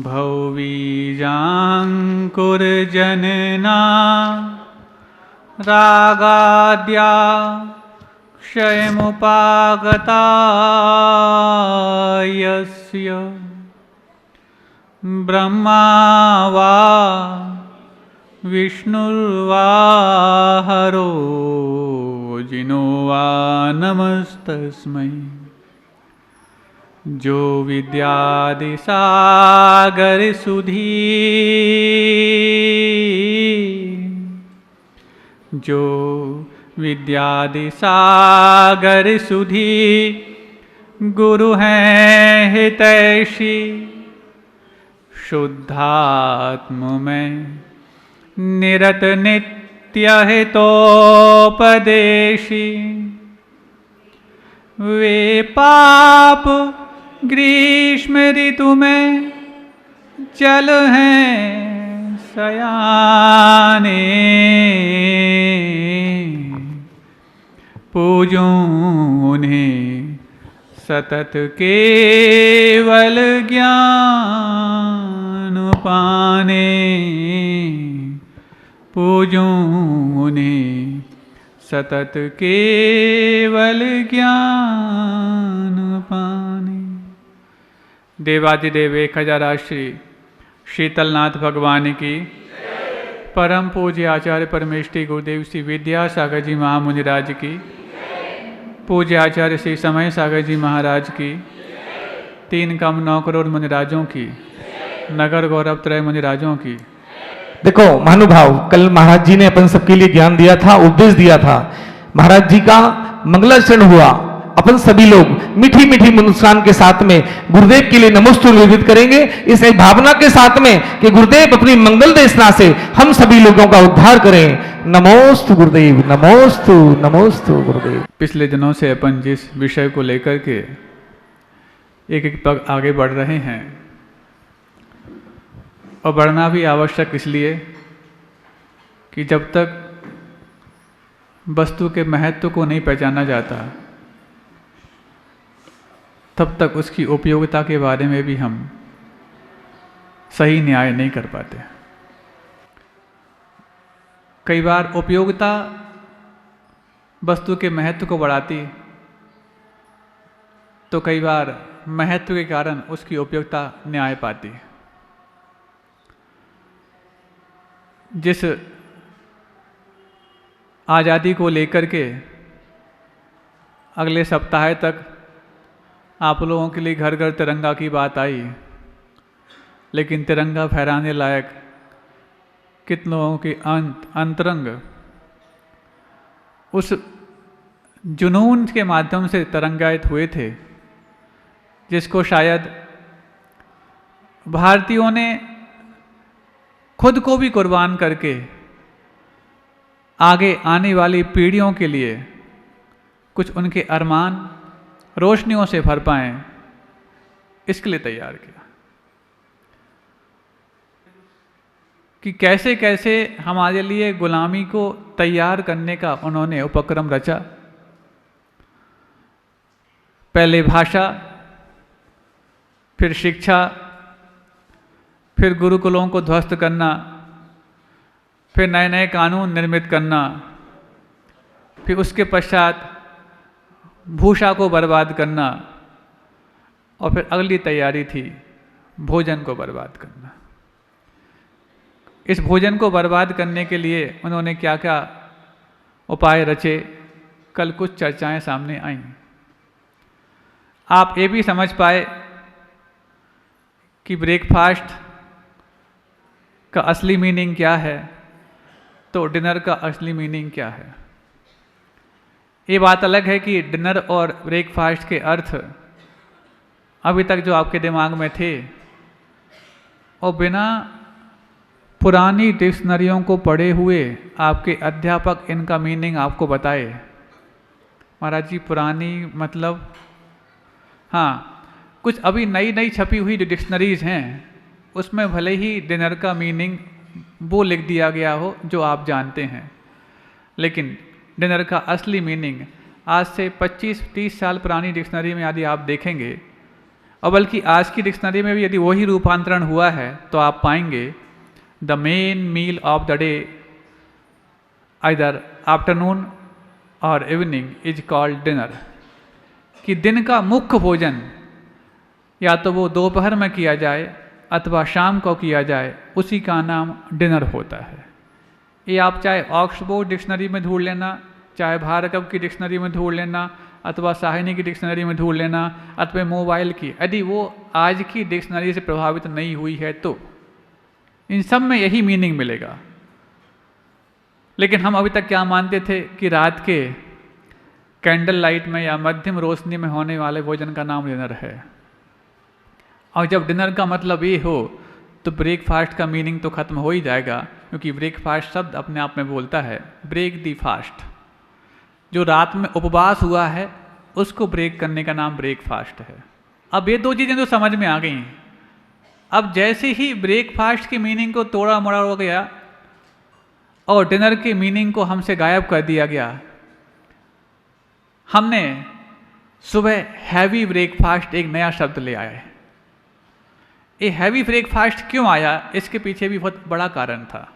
भौवीजाङ्कुरजनना रागाद्या क्षयमुपागता यस्य ब्रह्मा वा विष्णुर्वा हरो जिनो वा नमस्तस्मै। जो विद्यादिसागर सुधी जो विद्यादिसागर सुधी गुरु हैं हितैषी शुद्धात्म में निरत नित्य हितोपदेशी। वे पाप ग्रीष्म ऋतु में जल हैं सयाने पूजूं उन्हें सतत केवल ज्ञान पाने। पूजूं उन्हें सतत केवल ज्ञान पाने। देवादिदेव 1000 श्री शीतलनाथ भगवान की परम पूज्य आचार्य परमेष्ठी गुरुदेव श्री विद्यासागर जी महामुनिराज की पूज्य आचार्य श्री समय सागर जी महाराज की 3 कम 9 करोड़ मुनिराजों की नगर गौरव त्रय मुनिराजों की। देखो महानुभाव, कल महाराज जी ने अपन सबके लिए ज्ञान दिया था, उपदेश दिया था। महाराज जी का मंगलाचरण हुआ। अपन सभी लोग मीठी मीठी मुस्कान के साथ में गुरुदेव के लिए नमोस्तु निवेदित करेंगे, इस एक भावना के साथ में कि गुरुदेव अपनी मंगल देशना से हम सभी लोगों का उद्धार करें। नमोस्तु गुरुदेव, नमोस्तु नमोस्तु गुरुदेव। पिछले दिनों से अपन जिस विषय को लेकर के एक एक पग आगे बढ़ रहे हैं और बढ़ना भी आवश्यक इसलिए कि जब तक वस्तु के महत्व को नहीं पहचाना जाता तब तक उसकी उपयोगिता के बारे में भी हम सही न्याय नहीं कर पाते। कई बार उपयोगिता वस्तु के महत्व को बढ़ाती तो कई बार महत्व के कारण उसकी उपयोगिता न्याय पाती। जिस आज़ादी को लेकर के अगले सप्ताह तक आप लोगों के लिए घर घर तिरंगा की बात आई, लेकिन तिरंगा फहराने लायक कितने लोगों के अंतरंग उस जुनून के माध्यम से तरंगायित हुए थे जिसको शायद भारतीयों ने खुद को भी कुर्बान करके आगे आने वाली पीढ़ियों के लिए कुछ उनके अरमान रोशनियों से भर पाएं, इसके लिए तैयार किया कि कैसे कैसे हमारे लिए गुलामी को तैयार करने का उन्होंने उपक्रम रचा। पहले भाषा, फिर शिक्षा, फिर गुरुकुलों को ध्वस्त करना, फिर नए नए कानून निर्मित करना, फिर उसके पश्चात भूषा को बर्बाद करना और फिर अगली तैयारी थी भोजन को बर्बाद करना। इस भोजन को बर्बाद करने के लिए उन्होंने क्या क्या उपाय रचे, कल कुछ चर्चाएं सामने आईं। आप ये भी समझ पाए कि ब्रेकफास्ट का असली मीनिंग क्या है, तो डिनर का असली मीनिंग क्या है। ये बात अलग है कि डिनर और ब्रेकफास्ट के अर्थ अभी तक जो आपके दिमाग में थे और बिना पुरानी डिक्शनरियों को पढ़े हुए आपके अध्यापक इनका मीनिंग आपको बताए। महाराज जी पुरानी मतलब, हाँ, कुछ अभी नई नई छपी हुई जो डिक्शनरीज हैं उसमें भले ही डिनर का मीनिंग वो लिख दिया गया हो जो आप जानते हैं, लेकिन डिनर का असली मीनिंग आज से 25-30 साल पुरानी डिक्शनरी में यदि आप देखेंगे और बल्कि आज की डिक्शनरी में भी यदि वही रूपांतरण हुआ है तो आप पाएंगे the main meal of the day either afternoon और इवनिंग इज कॉल्ड डिनर, कि दिन का मुख्य भोजन या तो वो दोपहर में किया जाए अथवा शाम को किया जाए, उसी का नाम डिनर होता है। ये आप चाहे ऑक्सफोर्ड डिक्शनरी में ढूंढ लेना, चाहे भार्गव की डिक्शनरी में ढूंढ लेना, अथवा साहिनी की डिक्शनरी में ढूंढ लेना, अथवा मोबाइल की, यदि वो आज की डिक्शनरी से प्रभावित नहीं हुई है तो इन सब में यही मीनिंग मिलेगा। लेकिन हम अभी तक क्या मानते थे कि रात के कैंडल लाइट में या मध्यम रोशनी में होने वाले भोजन का नाम डिनर है। और जब डिनर का मतलब ये हो तो ब्रेकफास्ट का मीनिंग तो खत्म हो ही जाएगा, क्योंकि ब्रेकफास्ट शब्द अपने आप में बोलता है ब्रेक दी फास्ट। जो रात में उपवास हुआ है उसको ब्रेक करने का नाम ब्रेकफास्ट है। अब ये दो चीज़ें तो समझ में आ गई हैं। अब जैसे ही ब्रेकफास्ट की मीनिंग को तोड़ा मोड़ा हो गया और डिनर की मीनिंग को हमसे गायब कर दिया गया, हमने सुबह हैवी ब्रेकफास्ट एक नया शब्द ले आए। ये हैवी ब्रेकफास्ट क्यों आया, इसके पीछे भी बहुत बड़ा कारण था।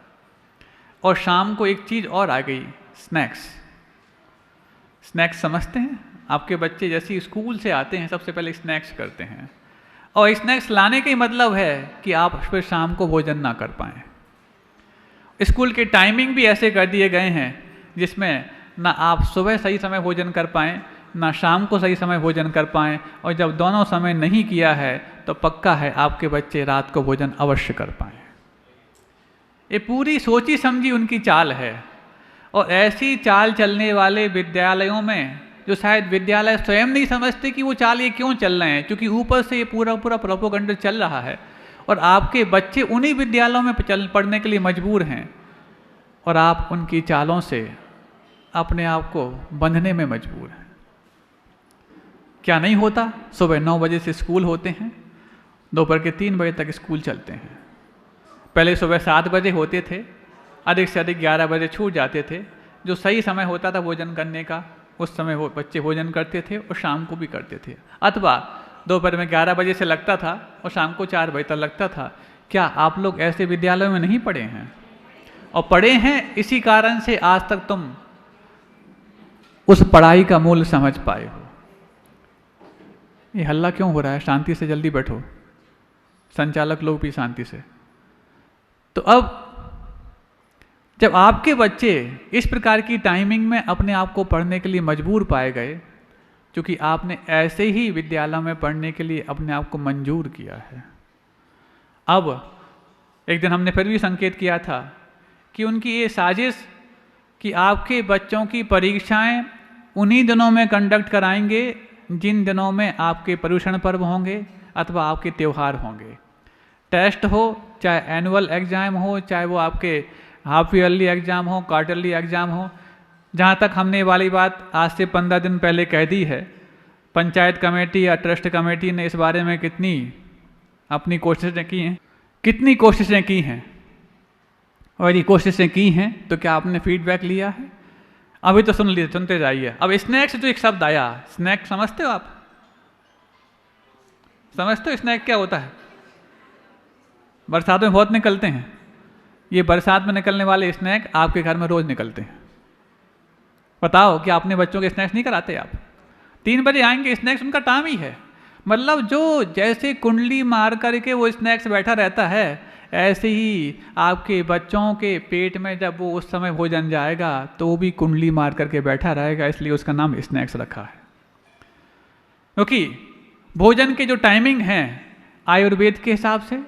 और शाम को एक चीज़ और आ गई, स्नैक्स। स्नैक्स समझते हैं? आपके बच्चे जैसे स्कूल से आते हैं सबसे पहले स्नैक्स करते हैं, और स्नैक्स लाने का ही मतलब है कि आप फिर शाम को भोजन ना कर पाएँ। स्कूल के टाइमिंग भी ऐसे कर दिए गए हैं जिसमें ना आप सुबह सही समय भोजन कर पाएँ, ना शाम को सही समय भोजन कर पाएँ, और जब दोनों समय नहीं किया है तो पक्का है आपके बच्चे रात को भोजन अवश्य कर पाएँ। ये पूरी सोची समझी उनकी चाल है। और ऐसी चाल चलने वाले विद्यालयों में, जो शायद विद्यालय स्वयं नहीं समझते कि वो चाल ये क्यों चल रहे हैं, क्योंकि ऊपर से ये पूरा प्रोपेगेंडा चल रहा है और आपके बच्चे उन्हीं विद्यालयों में पढ़ने के लिए मजबूर हैं, और आप उनकी चालों से अपने आप को बंधने में मजबूर हैं। क्या नहीं होता? सुबह 9 बजे से स्कूल होते हैं, दोपहर के 3 बजे तक स्कूल चलते हैं। पहले सुबह 7 बजे होते थे, अधिक से अधिक 11 बजे छूट जाते थे। जो सही समय होता था भोजन करने का, उस समय वो बच्चे भोजन करते थे और शाम को भी करते थे, अथवा दोपहर में 11 बजे से लगता था और शाम को 4 बजे तक लगता था। क्या आप लोग ऐसे विद्यालयों में नहीं पढ़े हैं? और पढ़े हैं इसी कारण से आज तक तुम उस पढ़ाई का मूल्य समझ पाए हो। ये हल्ला क्यों हो रहा है? शांति से जल्दी बैठो, संचालक लोग भी शांति से। तो अब जब आपके बच्चे इस प्रकार की टाइमिंग में अपने आप को पढ़ने के लिए मजबूर पाए गए, क्योंकि आपने ऐसे ही विद्यालय में पढ़ने के लिए अपने आप को मंजूर किया है। अब एक दिन हमने फिर भी संकेत किया था कि उनकी ये साजिश कि आपके बच्चों की परीक्षाएं उन्हीं दिनों में कंडक्ट कराएंगे जिन दिनों में आपके पर्यूषण पर्व होंगे अथवा आपके त्यौहार होंगे। टेस्ट हो, चाहे एनुअल एग्ज़ाम हो, चाहे वो आपके हाफ ईयरली एग्ज़ाम हो, क्वार्टरली एग्ज़ाम हो। जहाँ तक हमने वाली बात आज से 15 दिन पहले कह दी है, पंचायत कमेटी या ट्रस्ट कमेटी ने इस बारे में कितनी अपनी कोशिशें की हैं, कितनी कोशिशें की हैं, और यदि कोशिशें की हैं तो क्या आपने फीडबैक लिया है? अभी तो सुन लीजिए, सुनते जाइए। अब स्नैक्स जो एक शब्द आया, स्नैक समझते हो आप? समझते हो स्नैक क्या होता है? बरसात में बहुत निकलते हैं। ये बरसात में निकलने वाले स्नैक आपके घर में रोज निकलते हैं। बताओ कि आपने बच्चों के स्नैक्स नहीं कराते आप? 3 बजे आएंगे, स्नैक्स उनका टाइम ही है। मतलब जो जैसे कुंडली मार करके वो स्नैक्स बैठा रहता है, ऐसे ही आपके बच्चों के पेट में जब वो उस समय भोजन जाएगा तो वो भी कुंडली मार करके बैठा रहेगा, इसलिए उसका नाम स्नैक्स रखा है। क्योंकि भोजन के जो टाइमिंग हैं आयुर्वेद के हिसाब से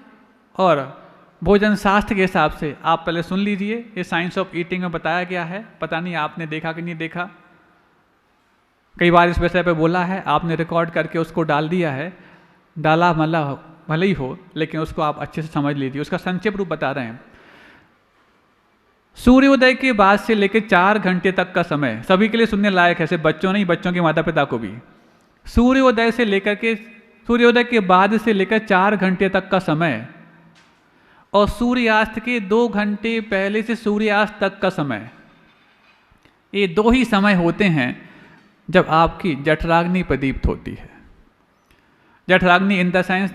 और भोजन शास्त्र के हिसाब से, आप पहले सुन लीजिए। ये साइंस ऑफ ईटिंग में बताया गया है, पता नहीं आपने देखा कि नहीं देखा, कई बार इस विषय पे बोला है, आपने रिकॉर्ड करके उसको डाल दिया है। डाला मतलब भले ही हो, लेकिन उसको आप अच्छे से समझ लीजिए। उसका संक्षिप्त रूप बता रहे हैं। सूर्योदय के बाद से लेकर 4 घंटे तक का समय सभी के लिए सुनने लायक है, सिर्फ बच्चों नहीं, बच्चों के माता पिता को भी। सूर्योदय के बाद से लेकर 4 घंटे तक का समय और सूर्यास्त के 2 घंटे पहले से सूर्यास्त तक का समय, ये 2 ही समय होते हैं जब आपकी जठराग्नि प्रदीप्त होती है। जठराग्नि इन द सेंस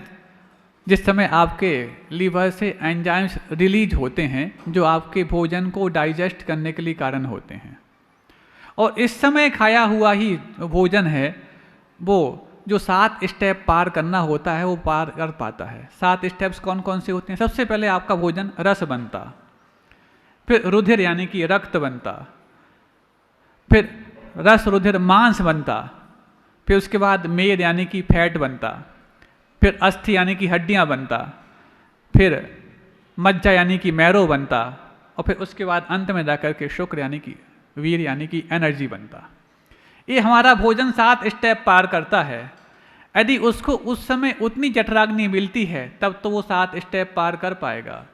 जिस समय आपके लीवर से एंजाइम्स रिलीज होते हैं जो आपके भोजन को डाइजेस्ट करने के लिए कारण होते हैं, और इस समय खाया हुआ ही भोजन है वो जो 7 स्टेप पार करना होता है वो पार कर पाता है। 7 स्टेप्स कौन कौन से होते हैं? सबसे पहले आपका भोजन रस बनता, फिर रुधिर यानी कि रक्त बनता, फिर रस रुधिर मांस बनता, फिर उसके बाद मेद यानी कि फैट बनता, फिर अस्थि यानी कि हड्डियां बनता, फिर मज्जा यानी कि मैरो बनता, और फिर उसके बाद अंत में जाकर के शुक्र यानी कि वीर यानी कि एनर्जी बनता। ये हमारा भोजन 7 स्टेप पार करता है। यदि उसको उस समय उतनी जठराग्नि मिलती है तब तो वो 7 स्टेप पार कर पाएगा।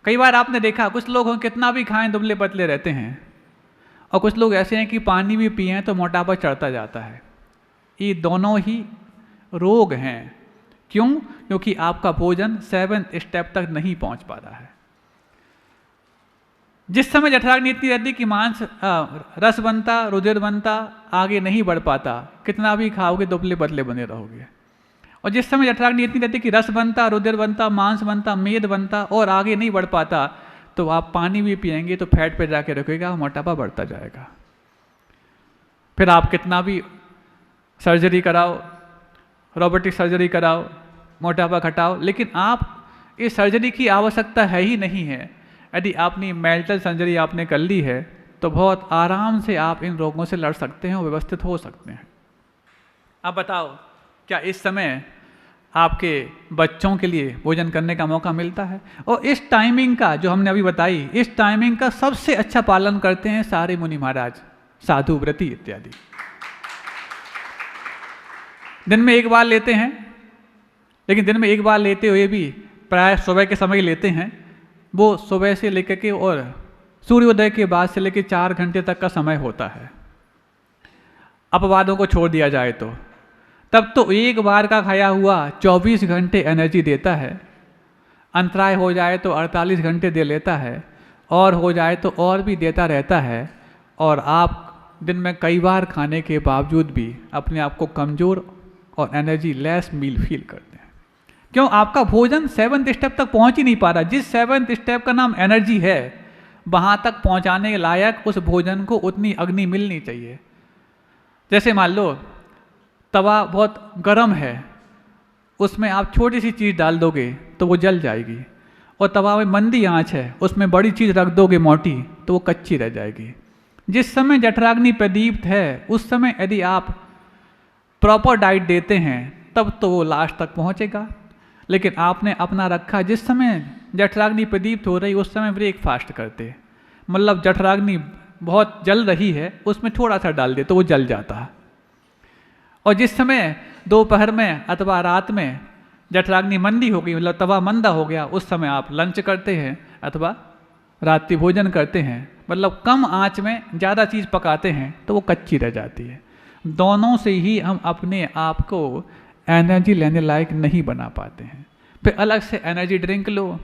कई बार आपने देखा कुछ लोग कितना भी खाएं दुबले पतले रहते हैं, और कुछ लोग ऐसे हैं कि पानी भी पिए तो मोटापा चढ़ता जाता है। ये दोनों ही रोग हैं। क्यों? क्योंकि आपका भोजन 7th स्टेप तक नहीं पहुंच पा रहा है। जिस समय जठराग्नि इतनी रहती कि मांस रस बनता, रुधिर बनता, आगे नहीं बढ़ पाता, कितना भी खाओगे दुबले पतले बने रहोगे। और जिस समय जठराग्नि इतनी रहती कि रस बनता, रुधिर बनता, मांस बनता, मेद बनता और आगे नहीं बढ़ पाता, तो आप पानी भी पिएंगे तो फैट पे जाके रखेगा, मोटापा बढ़ता जाएगा। फिर आप कितना भी सर्जरी कराओ, रोबोटिक सर्जरी कराओ, मोटापा घटाओ, लेकिन आप इस सर्जरी की आवश्यकता है ही नहीं है। यदि आपने मेंटल सर्जरी आपने कर ली है तो बहुत आराम से आप इन रोगों से लड़ सकते हैं और व्यवस्थित हो सकते हैं। अब बताओ, क्या इस समय आपके बच्चों के लिए भोजन करने का मौका मिलता है? और इस टाइमिंग का जो हमने अभी बताई, इस टाइमिंग का सबसे अच्छा पालन करते हैं सारे मुनि महाराज, साधु, व्रती इत्यादि। दिन में एक बार लेते हैं, लेकिन दिन में एक बार लेते हुए भी प्राय सुबह के समय लेते हैं। वो सुबह से लेकर के और सूर्योदय के बाद से लेकर 4 घंटे तक का समय होता है। अपवादों को छोड़ दिया जाए तो तब तो एक बार का खाया हुआ 24 घंटे एनर्जी देता है। अंतराय हो जाए तो 48 घंटे दे लेता है, और हो जाए तो और भी देता रहता है। और आप दिन में कई बार खाने के बावजूद भी अपने आप को कमज़ोर और एनर्जी लेस मील फील करते हैं। क्यों? आपका भोजन 7th स्टेप तक पहुंच ही नहीं पा रहा। जिस 7th स्टेप का नाम एनर्जी है, वहां तक पहुंचाने के लायक उस भोजन को उतनी अग्नि मिलनी चाहिए। जैसे मान लो तवा बहुत गर्म है, उसमें आप छोटी सी चीज़ डाल दोगे तो वो जल जाएगी, और तवा में मंदी आंच है, उसमें बड़ी चीज़ रख दोगे मोटी तो वो कच्ची रह जाएगी। जिस समय जठराग्नि प्रदीप्त है उस समय यदि आप प्रॉपर डाइट देते हैं तब तो वो लास्ट तक पहुंचेगा। लेकिन आपने अपना रखा जिस समय जठराग्नि प्रदीप्त हो रही उस समय ब्रेकफास्ट करते, मतलब जठराग्नि बहुत जल रही है उसमें थोड़ा सा डाल दे तो वो जल जाता है। और जिस समय दोपहर में अथवा रात में जठराग्नि मंदी हो गई, मतलब तवा मंदा हो गया, उस समय आप लंच करते हैं अथवा रात्रि भोजन करते हैं, मतलब कम आंच में ज़्यादा चीज़ पकाते हैं तो वो कच्ची रह जाती है। दोनों से ही हम अपने आप को एनर्जी लेने लायक नहीं बना पाते हैं। फिर अलग से एनर्जी ड्रिंक लो,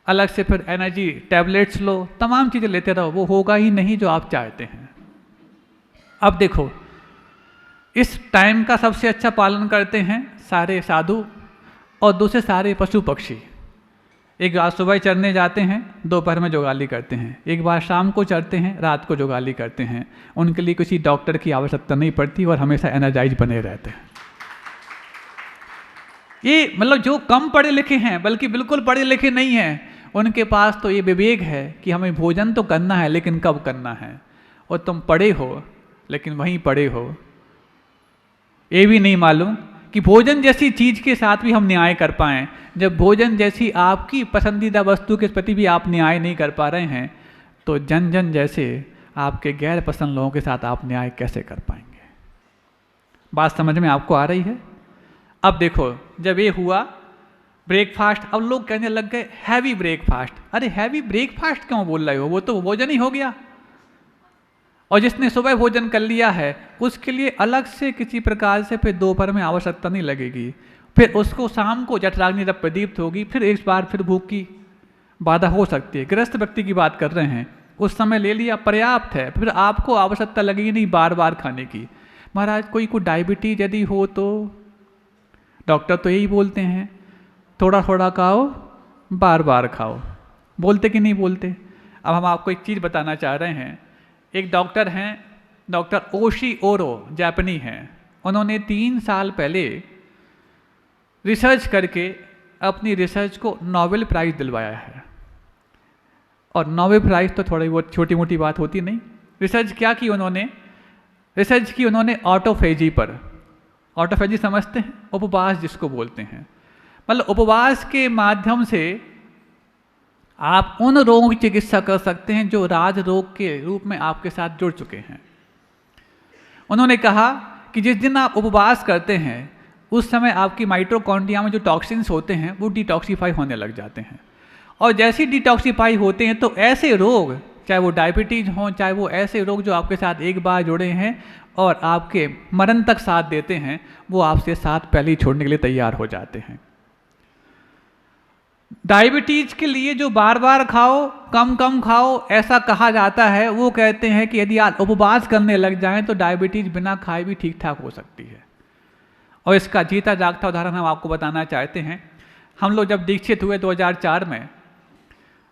अलग से फिर एनर्जी टैबलेट्स लो, तमाम चीज़ें लेते रहो, वो होगा ही नहीं जो आप चाहते हैं। अब देखो, इस टाइम का सबसे अच्छा पालन करते हैं सारे साधु और दूसरे सारे पशु पक्षी। एक बार सुबह चरने जाते हैं, दोपहर में जुगाली करते हैं, एक बार शाम को चरते हैं, रात को जुगाली करते हैं। उनके लिए किसी डॉक्टर की आवश्यकता नहीं पड़ती और हमेशा एनर्जाइज बने रहते हैं। ये मतलब जो कम पढ़े लिखे हैं, बल्कि बिल्कुल पढ़े लिखे नहीं हैं, उनके पास तो ये विवेक है कि हमें भोजन तो करना है लेकिन कब करना है। और तुम पढ़े हो लेकिन वहीं पढ़े हो, ये भी नहीं मालूम कि भोजन जैसी चीज़ के साथ भी हम न्याय कर पाएँ। जब भोजन जैसी आपकी पसंदीदा वस्तु के प्रति भी आप न्याय नहीं कर पा रहे हैं तो जन जन जैसे आपके गैर पसंद लोगों के साथ आप न्याय कैसे कर पाएंगे? बात समझ में आपको आ रही है? अब देखो, जब ये हुआ ब्रेकफास्ट, अब लोग कहने लग गए हैवी ब्रेकफास्ट। अरे हैवी ब्रेकफास्ट क्यों बोल रहे हो? वो तो भोजन ही हो गया। और जिसने सुबह भोजन कर लिया है उसके लिए अलग से किसी प्रकार से फिर दोपहर में आवश्यकता नहीं लगेगी। फिर उसको शाम को जठराग्नि जब प्रदीप्त होगी फिर एक बार फिर भूख की बाधा हो सकती है। गृहस्थ व्यक्ति की बात कर रहे हैं, उस समय ले लिया पर्याप्त है, फिर आपको आवश्यकता लगेगी नहीं बार बार खाने की। महाराज कोई को डायबिटीज यदि हो तो डॉक्टर तो यही बोलते हैं, थोड़ा थोड़ा खाओ, बार बार खाओ। बोलते कि नहीं बोलते? अब हम आपको एक चीज़ बताना चाह रहे हैं। एक डॉक्टर हैं, डॉक्टर ओशी ओरो, जापानी हैं। उन्होंने 3 साल पहले रिसर्च करके अपनी रिसर्च को नोबेल प्राइज़ दिलवाया है। और नोबेल प्राइज़ तो थोड़ी बहुत छोटी मोटी बात होती नहीं। रिसर्च क्या की उन्होंने? रिसर्च की उन्होंने ऑटोफेजी पर। ऑटोफेजी समझते हैं? उपवास जिसको बोलते हैं। मतलब उपवास के माध्यम से आप उन रोगों की चिकित्सा कर सकते हैं जो राज रोग के रूप में आपके साथ जुड़ चुके हैं। उन्होंने कहा कि जिस दिन आप उपवास करते हैं उस समय आपकी माइटोकॉन्ड्रिया में जो टॉक्सिन्स होते हैं वो डिटॉक्सीफाई होने लग जाते हैं। और जैसे ही डिटॉक्सीफाई होते हैं तो ऐसे रोग, चाहे वो डायबिटीज हों, चाहे वो ऐसे रोग जो आपके साथ एक बार जुड़े हैं और आपके मरण तक साथ देते हैं, वो आपसे साथ पहले ही छोड़ने के लिए तैयार हो जाते हैं। डायबिटीज के लिए जो बार बार खाओ, कम कम खाओ ऐसा कहा जाता है, वो कहते हैं कि यदि आप उपवास करने लग जाएं तो डायबिटीज बिना खाए भी ठीक ठाक हो सकती है। और इसका जीता जागता उदाहरण हम आपको बताना चाहते हैं। हम लोग जब दीक्षित हुए 2004 में,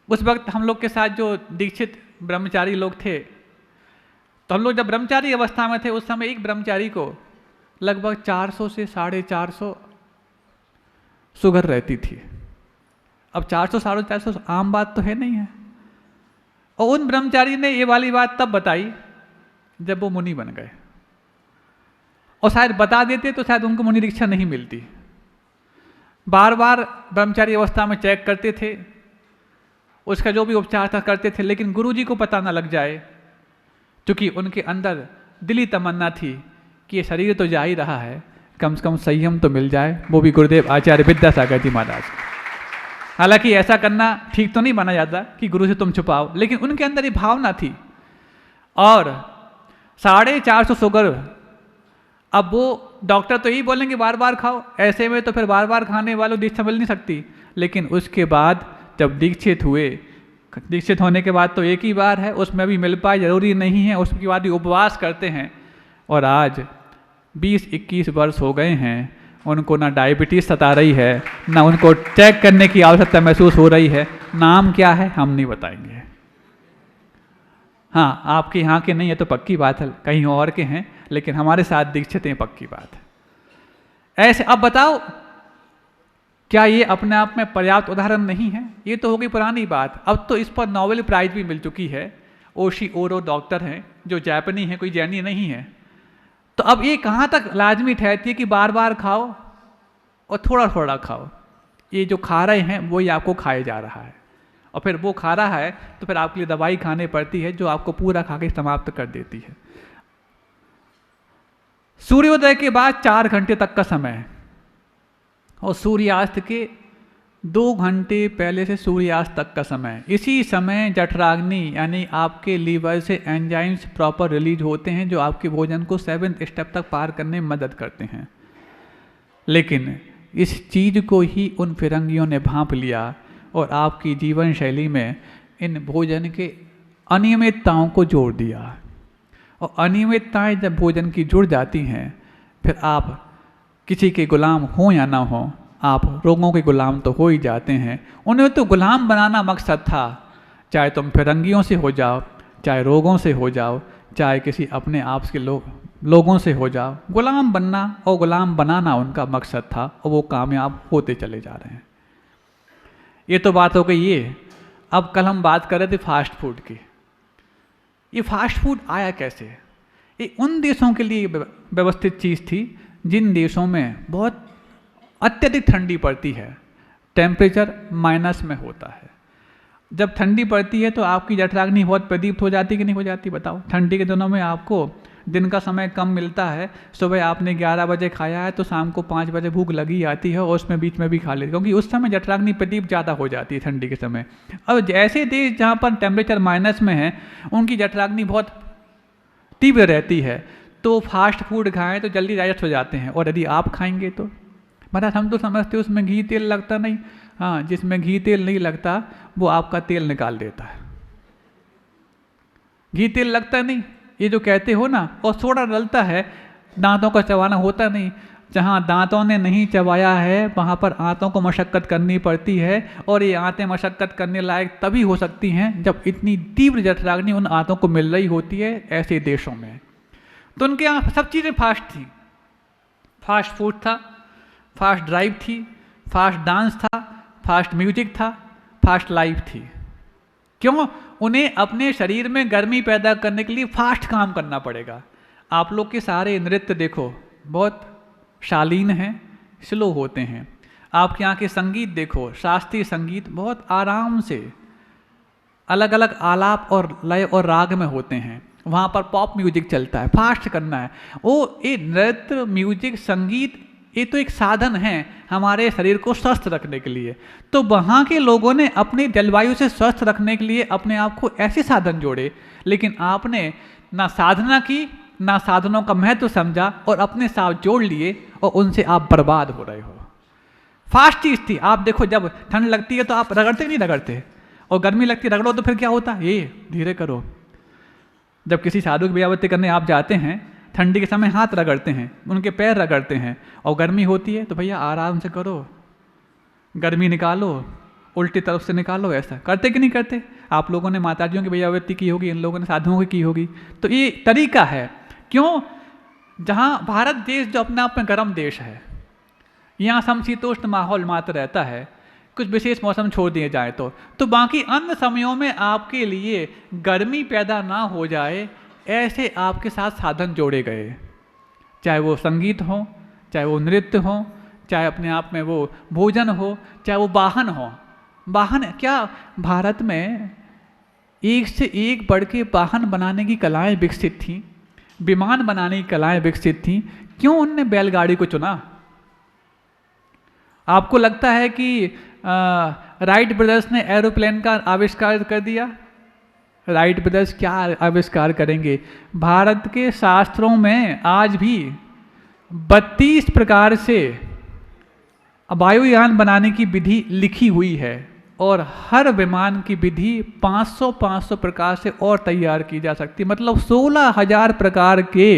उस वक्त हम लोग के साथ जो दीक्षित ब्रह्मचारी लोग थे, तो हम लोग जब ब्रह्मचारी अवस्था में थे उस समय एक ब्रह्मचारी को लगभग 400 से 450 शुगर रहती थी। अब 400 450 आम बात तो है नहीं है। और उन ब्रह्मचारी ने ये वाली बात तब बताई जब वो मुनि बन गए। और शायद बता देते तो शायद उनको मुनि दीक्षा नहीं मिलती। बार बार ब्रह्मचारी अवस्था में चेक करते थे, उसका जो भी उपचार था करते थे, लेकिन गुरुजी को पता ना लग जाए, क्योंकि उनके अंदर दिली तमन्ना थी कि ये शरीर तो जा ही रहा है, कम से कम संयम तो मिल जाए, वो भी गुरुदेव आचार्य विद्यासागर जी महाराज। हालांकि ऐसा करना ठीक तो नहीं माना जाता कि गुरु से तुम छुपाओ, लेकिन उनके अंदर ये भावना थी। और 450 शुगर, अब वो डॉक्टर तो यही बोलेंगे बार बार खाओ, ऐसे में तो फिर बार बार खाने वालों दीक्षा मिल नहीं सकती। लेकिन उसके बाद जब दीक्षित हुए, दीक्षित होने के बाद तो एक ही बार है, उसमें भी मिल पाए जरूरी नहीं है, उसके बाद भी उपवास करते हैं। और आज 20-21 वर्ष हो गए हैं, उनको ना डायबिटीज़ सता रही है, ना उनको चेक करने की आवश्यकता महसूस हो रही है। नाम क्या है हम नहीं बताएंगे। हाँ, आपके यहाँ के नहीं है तो पक्की बात है, कहीं और के हैं, लेकिन हमारे साथ दीक्षित हैं, पक्की बात है। ऐसे अब बताओ, क्या ये अपने आप में पर्याप्त उदाहरण नहीं है? ये तो हो गई पुरानी बात। अब तो इस पर नोबेल प्राइज भी मिल चुकी है। ओशी ओरो डॉक्टर हैं जो जापानी है, कोई जैनी नहीं है। तो अब ये कहाँ तक लाजमी ठहरती है कि बार बार खाओ और थोड़ा थोड़ा खाओ? ये जो खा रहे हैं वही आपको खाया जा रहा है, और फिर वो खा रहा है तो फिर आपके लिए दवाई खाने पड़ती है जो आपको पूरा खा के समाप्त कर देती है। सूर्योदय के बाद 4 घंटे तक का समय है, और सूर्यास्त के 2 घंटे पहले से सूर्यास्त तक का समय। इसी समय जठराग्नि यानी आपके लीवर से एंजाइम्स प्रॉपर रिलीज होते हैं जो आपके भोजन को 7th स्टेप तक पार करने में मदद करते हैं। लेकिन इस चीज़ को ही उन फिरंगियों ने भांप लिया और आपकी जीवन शैली में इन भोजन के अनियमितताओं को जोड़ दिया। और अनियमितताएं जब भोजन की जुड़ जाती हैं, फिर आप किसी के गुलाम हो या ना हो, आप रोगों के गुलाम तो हो ही जाते हैं। उन्हें तो गुलाम बनाना मकसद था, चाहे तुम फिरंगियों से हो जाओ, चाहे रोगों से हो जाओ, चाहे किसी अपने आप के लोगों से हो जाओ, गुलाम बनना और गुलाम बनाना उनका मकसद था, और वो कामयाब होते चले जा रहे हैं। ये तो बात हो गई ये। अब कल हम बात कर रहे थे फास्ट फूड की। ये फास्ट फूड आया कैसे? ये उन देशों के लिए व्यवस्थित चीज़ थी जिन देशों में बहुत अत्यधिक ठंडी पड़ती है, टेम्परेचर माइनस में होता है। जब ठंडी पड़ती है तो आपकी जठराग्नि बहुत प्रदीप्त हो जाती कि नहीं हो जाती? बताओ। ठंडी के दिनों में आपको दिन का समय कम मिलता है। सुबह आपने 11 बजे खाया है तो शाम को 5 बजे भूख लगी आती है, और उसमें बीच में भी खा लेते, क्योंकि उस समय जठराग्नि प्रदीप्त ज़्यादा हो जाती है ठंडी के समय। अब ऐसे देश जहाँ पर टेम्परेचर माइनस में है, उनकी जठराग्नि बहुत तीव्र रहती है, तो फास्ट फूड खाएं तो जल्दी डाइजेस्ट हो जाते हैं। और यदि आप खाएंगे तो महाराज हम तो समझते हैं उसमें घी तेल लगता नहीं। हाँ, जिसमें घी तेल नहीं लगता वो आपका तेल निकाल देता है। घी तेल लगता नहीं, ये जो कहते हो ना, और सोडा डलता है, दांतों का चबाना होता नहीं। जहाँ दांतों ने नहीं चबाया है वहाँ पर आंतों को मशक्क़त करनी पड़ती है, और ये आंतें मशक्क़त करने लायक तभी हो सकती हैं जब इतनी तीव्र जठराग्नि उन आंतों को मिल रही होती है ऐसे देशों में। तो उनके यहाँ सब चीज़ें फास्ट थी, फास्ट फूड था, फास्ट ड्राइव थी, फास्ट डांस था, फास्ट म्यूजिक था, फास्ट लाइफ थी। क्यों? उन्हें अपने शरीर में गर्मी पैदा करने के लिए फास्ट काम करना पड़ेगा। आप लोग के सारे नृत्य देखो बहुत शालीन हैं, स्लो होते हैं। आपके यहाँ के संगीत देखो, शास्त्रीय संगीत बहुत आराम से अलग अलग आलाप और लय और राग में होते हैं। वहाँ पर पॉप म्यूजिक चलता है, फास्ट करना है। वो ये नृत्य, म्यूजिक, संगीत ये तो एक साधन है हमारे शरीर को स्वस्थ रखने के लिए। तो वहाँ के लोगों ने अपनी जलवायु से स्वस्थ रखने के लिए अपने आप को ऐसे साधन जोड़े, लेकिन आपने ना साधना की, ना साधनों का महत्व समझा और अपने साथ जोड़ लिए और उनसे आप बर्बाद हो रहे हो। फास्ट चीज़ थी। आप देखो जब ठंड लगती है तो आप रगड़ते नहीं रगड़ते, और गर्मी लगती है रगड़ो तो फिर क्या होता है, ये धीरे करो। जब किसी साधु की बियावती करने आप जाते हैं, ठंडी के समय हाथ रगड़ते हैं, उनके पैर रगड़ते हैं, और गर्मी होती है तो भैया आराम से करो, गर्मी निकालो, उल्टी तरफ से निकालो। ऐसा करते कि नहीं करते? आप लोगों ने माताजियों की बियावती की होगी, इन लोगों ने साधुओं की की होगी। तो ये तरीका है। क्यों? जहाँ भारत देश जो अपने आप में गर्म देश है, यहाँ समशीतोष्ण माहौल मात्र रहता है, कुछ विशेष मौसम छोड़ दिए जाए तो बाकी अन्य समयों में आपके लिए गर्मी पैदा ना हो जाए ऐसे आपके साथ साधन जोड़े गए, चाहे वो संगीत हो, चाहे वो नृत्य हो, चाहे अपने आप में वो भोजन हो, चाहे वो वाहन हो। वाहन क्या, भारत में एक से एक बढ़ के वाहन बनाने की कलाएं विकसित थीं, विमान बनाने की कलाएं विकसित थीं। क्यों उनने बैलगाड़ी को चुना? आपको लगता है कि राइट ब्रदर्स ने एरोप्लेन का आविष्कार कर दिया? राइट ब्रदर्स क्या आविष्कार करेंगे? भारत के शास्त्रों में आज भी 32 प्रकार से वायुयान बनाने की विधि लिखी हुई है, और हर विमान की विधि 500 प्रकार से और तैयार की जा सकती है। मतलब 16,000 प्रकार के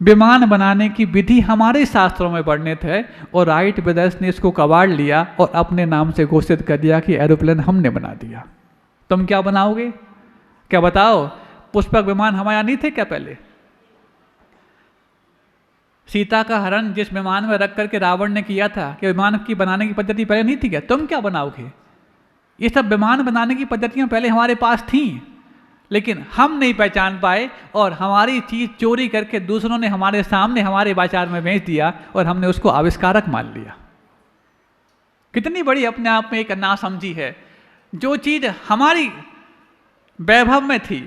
विमान बनाने की विधि हमारे शास्त्रों में वर्णित है, और राइट ब्रदर्स ने इसको कबाड़ लिया और अपने नाम से घोषित कर दिया कि एरोप्लेन हमने बना दिया। तुम क्या बनाओगे? क्या बताओ? पुष्पक विमान हमारे यहाँ नहीं थे क्या पहले? सीता का हरण जिस विमान में रख करके रावण ने किया था, कि विमान की बनाने की पद्धति पहले नहीं थी क्या? तुम क्या बनाओगे? ये सब विमान बनाने की पद्धतियाँ पहले हमारे पास थीं, लेकिन हम नहीं पहचान पाए, और हमारी चीज़ चोरी करके दूसरों ने हमारे सामने हमारे बाजार में बेच दिया, और हमने उसको आविष्कारक मान लिया। कितनी बड़ी अपने आप में एक नासमझी है। जो चीज़ हमारी वैभव में थी,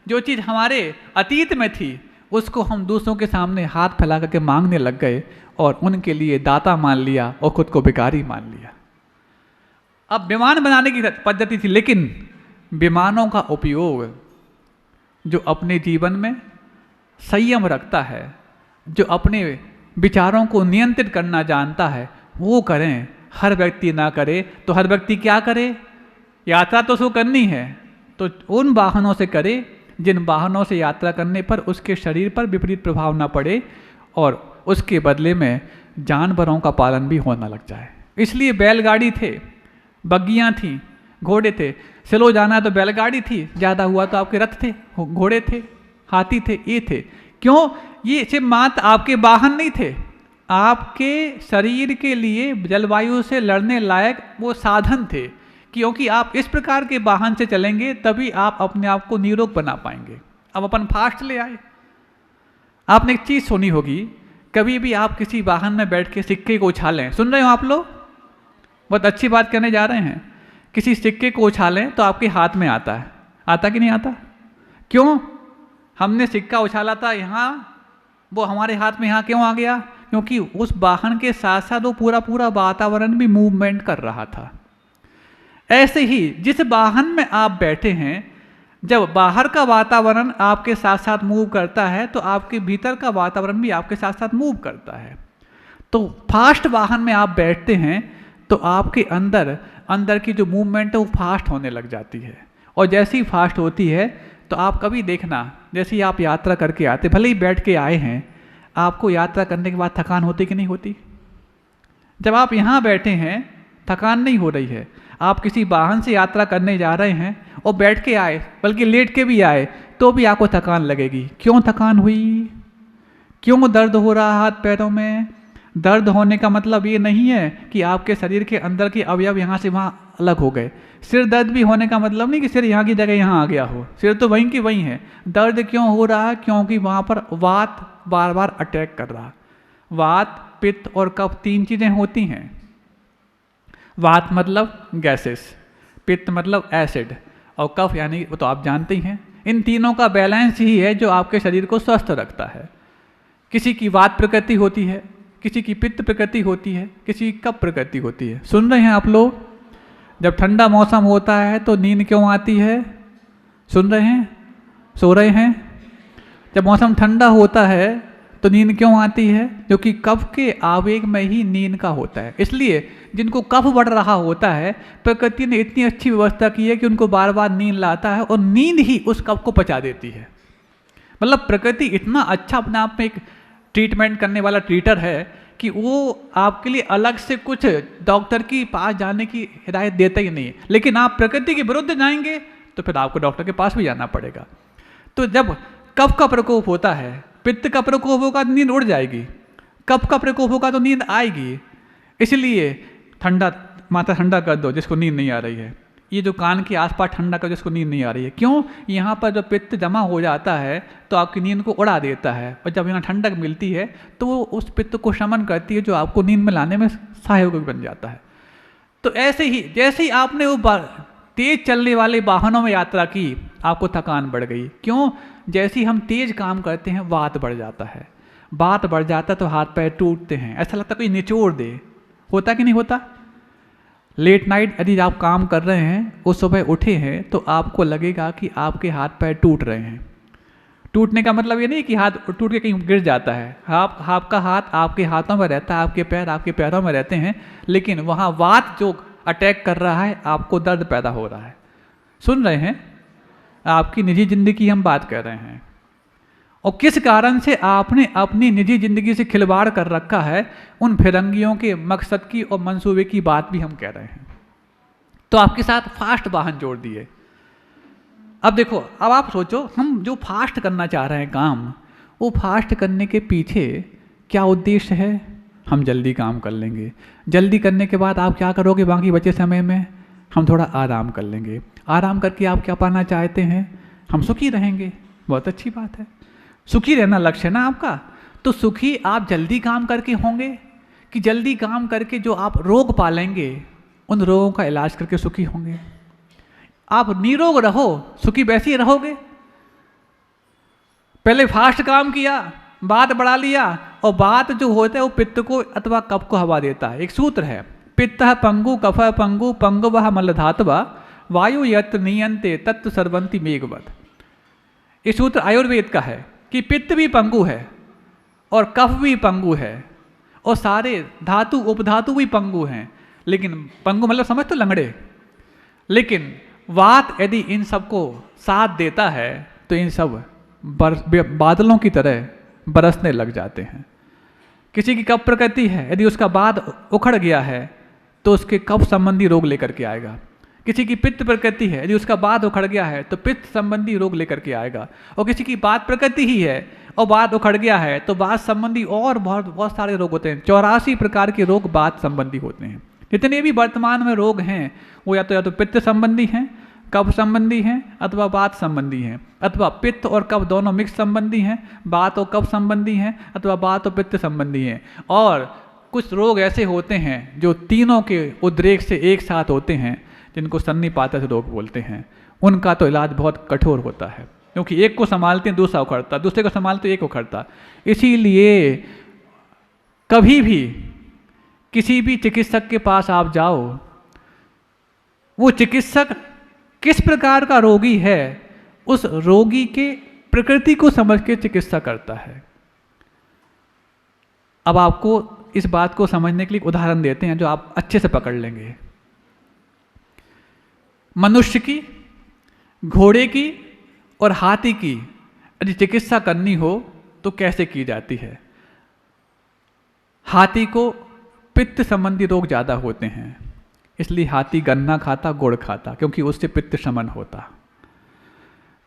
जो चीज़ हमारे अतीत में थी, उसको हम दूसरों के सामने हाथ फैला करके मांगने लग गए, और उनके लिए दाता मान लिया और खुद को भिखारी मान लिया। अब विमान बनाने की पद्धति थी, लेकिन विमानों का उपयोग जो अपने जीवन में संयम रखता है, जो अपने विचारों को नियंत्रित करना जानता है, वो करें। हर व्यक्ति ना करे तो हर व्यक्ति क्या करे? यात्रा तो उसको करनी है, तो उन वाहनों से करे जिन वाहनों से यात्रा करने पर उसके शरीर पर विपरीत प्रभाव ना पड़े, और उसके बदले में जानवरों का पालन भी होना लग जाए। इसलिए बैलगाड़ी थे, बग्गियाँ थीं, घोड़े थे। स्लो जाना है तो बैलगाड़ी थी, ज़्यादा हुआ तो आपके रथ थे, घोड़े थे, हाथी थे, ये थे। क्यों? ये सिर्फ मात्र आपके वाहन नहीं थे, आपके शरीर के लिए जलवायु से लड़ने लायक वो साधन थे। क्योंकि आप इस प्रकार के वाहन से चलेंगे तभी आप अपने आप को निरोग बना पाएंगे। अब अपन फास्ट ले आए। आपने एक चीज़ सुनी होगी, कभी भी आप किसी वाहन में बैठ के सिक्के को उछालें, सुन रहे हो आप लोग? बहुत अच्छी बात करने जा रहे हैं। किसी सिक्के को उछालें तो आपके हाथ में आता है, आता कि नहीं आता? क्यों? हमने सिक्का उछाला था यहाँ, वो हमारे हाथ में यहाँ क्यों आ गया? क्योंकि उस वाहन के साथ साथ वो पूरा वातावरण भी मूवमेंट कर रहा था। ऐसे ही जिस वाहन में आप बैठे हैं, जब बाहर का वातावरण आपके साथ साथ मूव करता है तो आपके भीतर का वातावरण भी आपके साथ साथ मूव करता है। तो फास्ट वाहन में आप बैठते हैं तो आपके अंदर की जो मूवमेंट है वो फास्ट होने लग जाती है, और जैसे ही फास्ट होती है तो आप कभी देखना, जैसे ही आप यात्रा करके आते, भले ही बैठ के आए हैं, आपको यात्रा करने के बाद थकान होती कि नहीं होती? जब आप यहाँ बैठे हैं थकान नहीं हो रही है, आप किसी वाहन से यात्रा करने जा रहे हैं और बैठ के आए, बल्कि लेट के भी आए, तो भी आपको थकान लगेगी। क्यों थकान हुई? क्यों दर्द हो रहा हाथ पैरों में? दर्द होने का मतलब ये नहीं है कि आपके शरीर के अंदर के अवयव यहाँ से वहाँ अलग हो गए। सिर दर्द भी होने का मतलब नहीं कि सिर यहाँ की जगह यहाँ आ गया हो, सिर तो वहीं की वहीं है। दर्द क्यों हो रहा है? क्योंकि वहाँ पर वात बार बार अटैक कर रहा। वात, पित्त और कफ 3 चीज़ें होती हैं। वात मतलब गैसेस, पित्त मतलब एसिड, और कफ यानी वो तो आप जानते ही हैं। इन तीनों का बैलेंस ही है जो आपके शरीर को स्वस्थ रखता है। किसी की वात प्रकृति होती है, किसी की पित्त प्रकृति होती है, किसी की कफ प्रकृति होती है। सुन रहे हैं आप लोग? जब ठंडा मौसम होता है तो नींद क्यों आती है? सुन रहे हैं? सो रहे हैं? जब मौसम ठंडा होता है तो नींद क्यों आती है? क्योंकि कफ के आवेग में ही नींद का होता है। इसलिए जिनको कफ बढ़ रहा होता है, प्रकृति ने इतनी अच्छी व्यवस्था की है कि उनको बार बार नींद लाता है और नींद ही उस कफ को पचा देती है। मतलब प्रकृति इतना अच्छा अपने आप में एक ट्रीटमेंट करने वाला ट्रीटर है कि वो आपके लिए अलग से कुछ डॉक्टर की पास जाने की हिदायत देता ही नहीं है। लेकिन आप प्रकृति के विरुद्ध जाएंगे तो फिर आपको डॉक्टर के पास भी जाना पड़ेगा। तो जब कफ का प्रकोप होता है, पित्त का प्रकोप होगा तो नींद उड़ जाएगी, कफ का प्रकोप होगा तो नींद आएगी। इसलिए ठंडा, माथा ठंडा कर दो जिसको नींद नहीं आ रही है। ये जो कान के आसपास ठंडा कर, जिसको नींद नहीं आ रही है। क्यों? यहाँ पर जो पित्त जमा हो जाता है तो आपकी नींद को उड़ा देता है, और जब यहाँ ठंडक मिलती है तो वो उस पित्त को शमन करती है, जो आपको नींद में लाने में सहायक बन जाता है। तो ऐसे ही जैसे ही आपने वो तेज चलने वाले वाहनों में यात्रा की, आपको थकान बढ़ गई। क्यों? जैसे ही हम तेज काम करते हैं वात बढ़ जाता है, वात बढ़ जाता है तो हाथ पैर टूटते हैं, ऐसा लगता है कोई निचोड़ दे। होता कि नहीं होता? लेट नाइट यदि आप काम कर रहे हैं और सुबह उठे हैं तो आपको लगेगा कि आपके हाथ पैर टूट रहे हैं। टूटने का मतलब ये नहीं कि हाथ टूट के कहीं गिर जाता है। आपका हाथ आपके हाथों में रहता है, आपके पैर आपके पैरों में रहते हैं, लेकिन वहाँ वात जो अटैक कर रहा है, आपको दर्द पैदा हो रहा है। सुन रहे हैं? आपकी निजी जिंदगी हम बात कर रहे हैं, और किस कारण से आपने अपनी निजी जिंदगी से खिलवाड़ कर रखा है, उन फिरंगियों के मकसद की और मंसूबे की बात भी हम कह रहे हैं। तो आपके साथ फास्ट वाहन जोड़ दिए। अब देखो, अब आप सोचो, हम जो फास्ट करना चाह रहे हैं काम, वो फास्ट करने के पीछे क्या उद्देश्य है? हम जल्दी काम कर लेंगे। जल्दी करने के बाद आप क्या करोगे? बाकी बचे समय में हम थोड़ा आराम कर लेंगे। आराम करके आप क्या पाना चाहते हैं? हम सुखी रहेंगे। बहुत अच्छी बात है, सुखी रहना लक्ष्य है ना आपका। तो सुखी आप जल्दी काम करके होंगे कि जल्दी काम करके जो आप रोग पालेंगे उन रोगों का इलाज करके सुखी होंगे? आप निरोग रहो, सुखी वैसे ही रहोगे। पहले फास्ट काम किया, बात बढ़ा लिया, और बात जो होता है वो पित्त को अथवा कफ को हवा देता है। एक सूत्र है, पित्त पंगु कफ पंगु पंगव मलधातवा वायु यत्र नियंते तत्व सर्वंति मेघवत। ये सूत्र आयुर्वेद का है कि पित्त भी पंगु है और कफ भी पंगु है और सारे धातु उपधातु भी पंगु हैं। लेकिन पंगु मतलब समझ तो लंगड़े, लेकिन वात यदि इन सबको साथ देता है तो इन सब बादलों की तरह बरसने लग जाते हैं। किसी की कफ प्रकृति है, यदि उसका बात उखड़ गया है तो उसके कफ संबंधी रोग लेकर के आएगा। किसी की पित्त प्रकृति है, यदि उसका बात उखड़ गया है तो पित्त संबंधी रोग लेकर के आएगा। और किसी की बात प्रकृति ही है और बात उखड़ गया है तो बात संबंधी और बहुत सारे रोग होते हैं। 84 प्रकार के रोग बात संबंधी होते हैं। जितने भी वर्तमान में रोग हैं वो या तो पित्त संबंधी हैं, कफ संबंधी हैं, अथवा बात संबंधी हैं, अथवा पित्त और कफ दोनों मिक्स संबंधी हैं, बात और कफ संबंधी हैं, अथवा बात और पित्त संबंधी हैं। और कुछ रोग ऐसे होते हैं जो तीनों के उद्रेक से एक साथ होते हैं, जिनको सन्निपातः रोग बोलते हैं। उनका तो इलाज बहुत कठोर होता है, क्योंकि एक को संभालते हैं दूसरा उखड़ता, दूसरे को संभालते एक उखड़ता। इसीलिए कभी भी किसी भी चिकित्सक के पास आप जाओ, वो चिकित्सक किस प्रकार का रोगी है उस रोगी के प्रकृति को समझ के चिकित्सा करता है। अब आपको इस बात को समझने के लिए उदाहरण देते हैं जो आप अच्छे से पकड़ लेंगे। मनुष्य की, घोड़े की और हाथी की यदि चिकित्सा करनी हो तो कैसे की जाती है? हाथी को पित्त संबंधी रोग ज़्यादा होते हैं, इसलिए हाथी गन्ना खाता, गुड़ खाता, क्योंकि उससे पित्त शमन होता।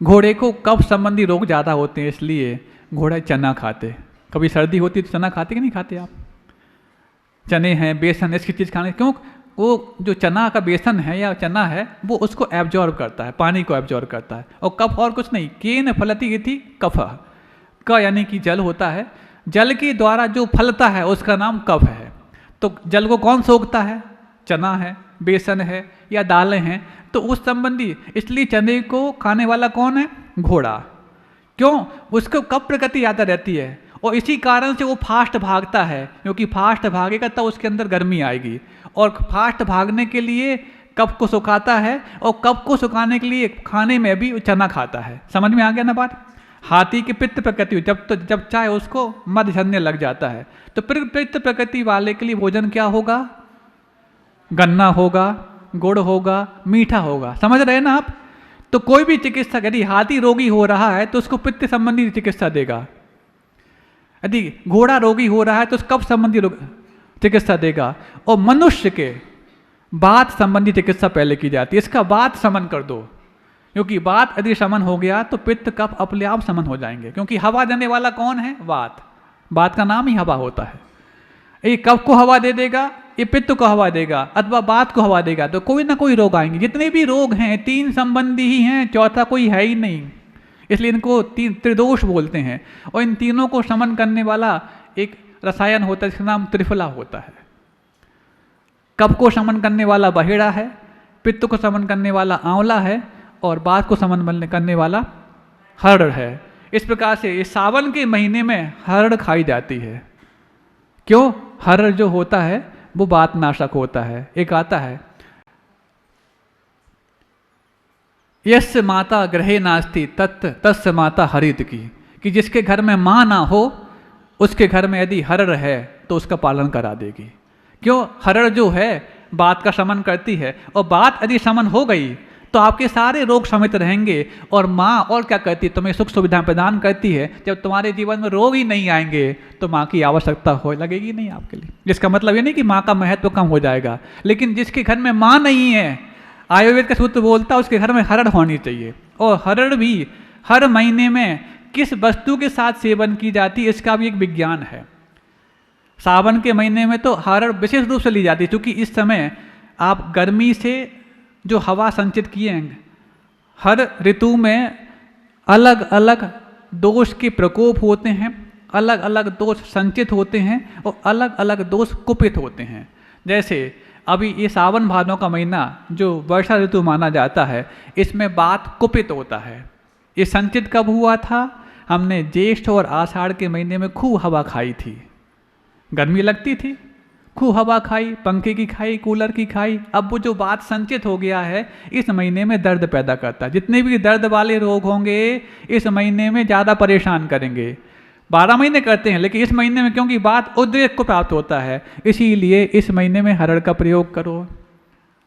घोड़े को कफ संबंधी रोग ज़्यादा होते हैं, इसलिए घोड़ा चना खाते। कभी सर्दी होती तो चना खाते कि नहीं खाते आप? चने हैं, बेसन, इसकी चीज़ खाने, क्यों? वो जो चना का बेसन है या चना है वो उसको एब्जॉर्ब करता है, पानी को एब्जॉर्ब करता है। और कफ और कुछ नहीं, केन फलती थी कफ का, यानी कि जल होता है, जल के द्वारा जो फलता है उसका नाम कफ है। तो जल को कौन सोखता है? चना है, बेसन है या दालें हैं, तो उस संबंधी, इसलिए चने को खाने वाला कौन है? घोड़ा। क्यों? उसको कफ प्रकृति ज़्यादा रहती है और इसी कारण से वो फास्ट भागता है, क्योंकि फास्ट भागेगा तब उसके अंदर गर्मी आएगी, और फास्ट भागने के लिए कफ को सुखाता है, और कफ को सुखाने के लिए खाने में भी चना खाता है। समझ में आ गया ना बात? हाथी की पित्त प्रकृति, जब चाहे उसको मद झरने लग जाता है। तो पित्त प्रकृति वाले के लिए भोजन क्या होगा? गन्ना होगा, गुड़ होगा, मीठा होगा। समझ रहे हैं ना आप? तो कोई भी चिकित्सक यदि हाथी रोगी हो रहा है तो उसको पित्त संबंधी चिकित्सा देगा, यदि घोड़ा रोगी हो रहा है तो कफ संबंधी चिकित्सा देगा, और मनुष्य के वात संबंधी चिकित्सा पहले की जाती है। इसका वात शमन कर दो, क्योंकि वात यदि शमन हो गया तो पित्त कफ अपने आप शमन हो जाएंगे, क्योंकि हवा देने वाला कौन है? वात। वात का नाम ही हवा होता है। ये कफ को हवा दे देगा, ये पित्त को हवा देगा, अथवा वात को हवा देगा, तो कोई ना कोई रोग आएंगे। जितने भी रोग हैं तीन संबंधी ही हैं, चौथा कोई है ही नहीं, इसलिए इनको त्रिदोष बोलते हैं। और इन तीनों को शमन करने वाला एक रसायन होता है जिसका नाम त्रिफला होता है। कफ को शमन करने वाला बहेड़ा है, पित्त को शमन करने वाला आंवला है, और वात को शमन करने वाला हरड़ है। इस प्रकार से इस सावन के महीने में हरड़ खाई जाती है। क्यों? हरड़ जो होता है वो वात नाशक होता है। एक आता है, यस्य माता गृहे नास्ति तस्य माता हरित की, कि जिसके घर में माँ ना हो उसके घर में यदि हरड़ है तो उसका पालन करा देगी। क्यों? हरड़ जो है वात का शमन करती है, और वात यदि शमन हो गई तो आपके सारे रोग शमित रहेंगे। और माँ और क्या करती है? तुम्हें सुख सुविधा प्रदान करती है। जब तुम्हारे जीवन में रोग ही नहीं आएंगे तो माँ की आवश्यकता हो लगेगी नहीं आपके लिए। जिसका मतलब ये नहीं कि माँ का महत्व कम हो जाएगा, लेकिन जिसके घर में माँ नहीं है, आयुर्वेद का सूत्र बोलता है उसके घर में हरड़ होनी चाहिए। और हरड़ भी हर महीने में किस वस्तु के साथ सेवन की जाती है इसका भी एक विज्ञान है। सावन के महीने में तो हरड़ विशेष रूप से ली जाती है, क्योंकि इस समय आप गर्मी से जो हवा संचित किए हैं, हर ऋतु में अलग अलग दोष के प्रकोप होते हैं, अलग अलग दोष संचित होते हैं, और अलग अलग दोष कुपित होते हैं। जैसे अभी ये सावन भादों का महीना जो वर्षा ऋतु माना जाता है, इसमें वात कुपित होता है। ये संचित कब हुआ था? हमने ज्येष्ठ और आषाढ़ के महीने में खूब हवा खाई थी, गर्मी लगती थी, खूब हवा खाई, पंखे की खाई, कूलर की खाई। अब वो जो बात संचित हो गया है इस महीने में दर्द पैदा करता है। जितने भी दर्द वाले रोग होंगे इस महीने में ज़्यादा परेशान करेंगे। 12 महीने करते हैं, लेकिन इस महीने में क्योंकि बात उद्रेक को प्राप्त होता है, इसीलिए इस महीने में हरड़ का प्रयोग करो।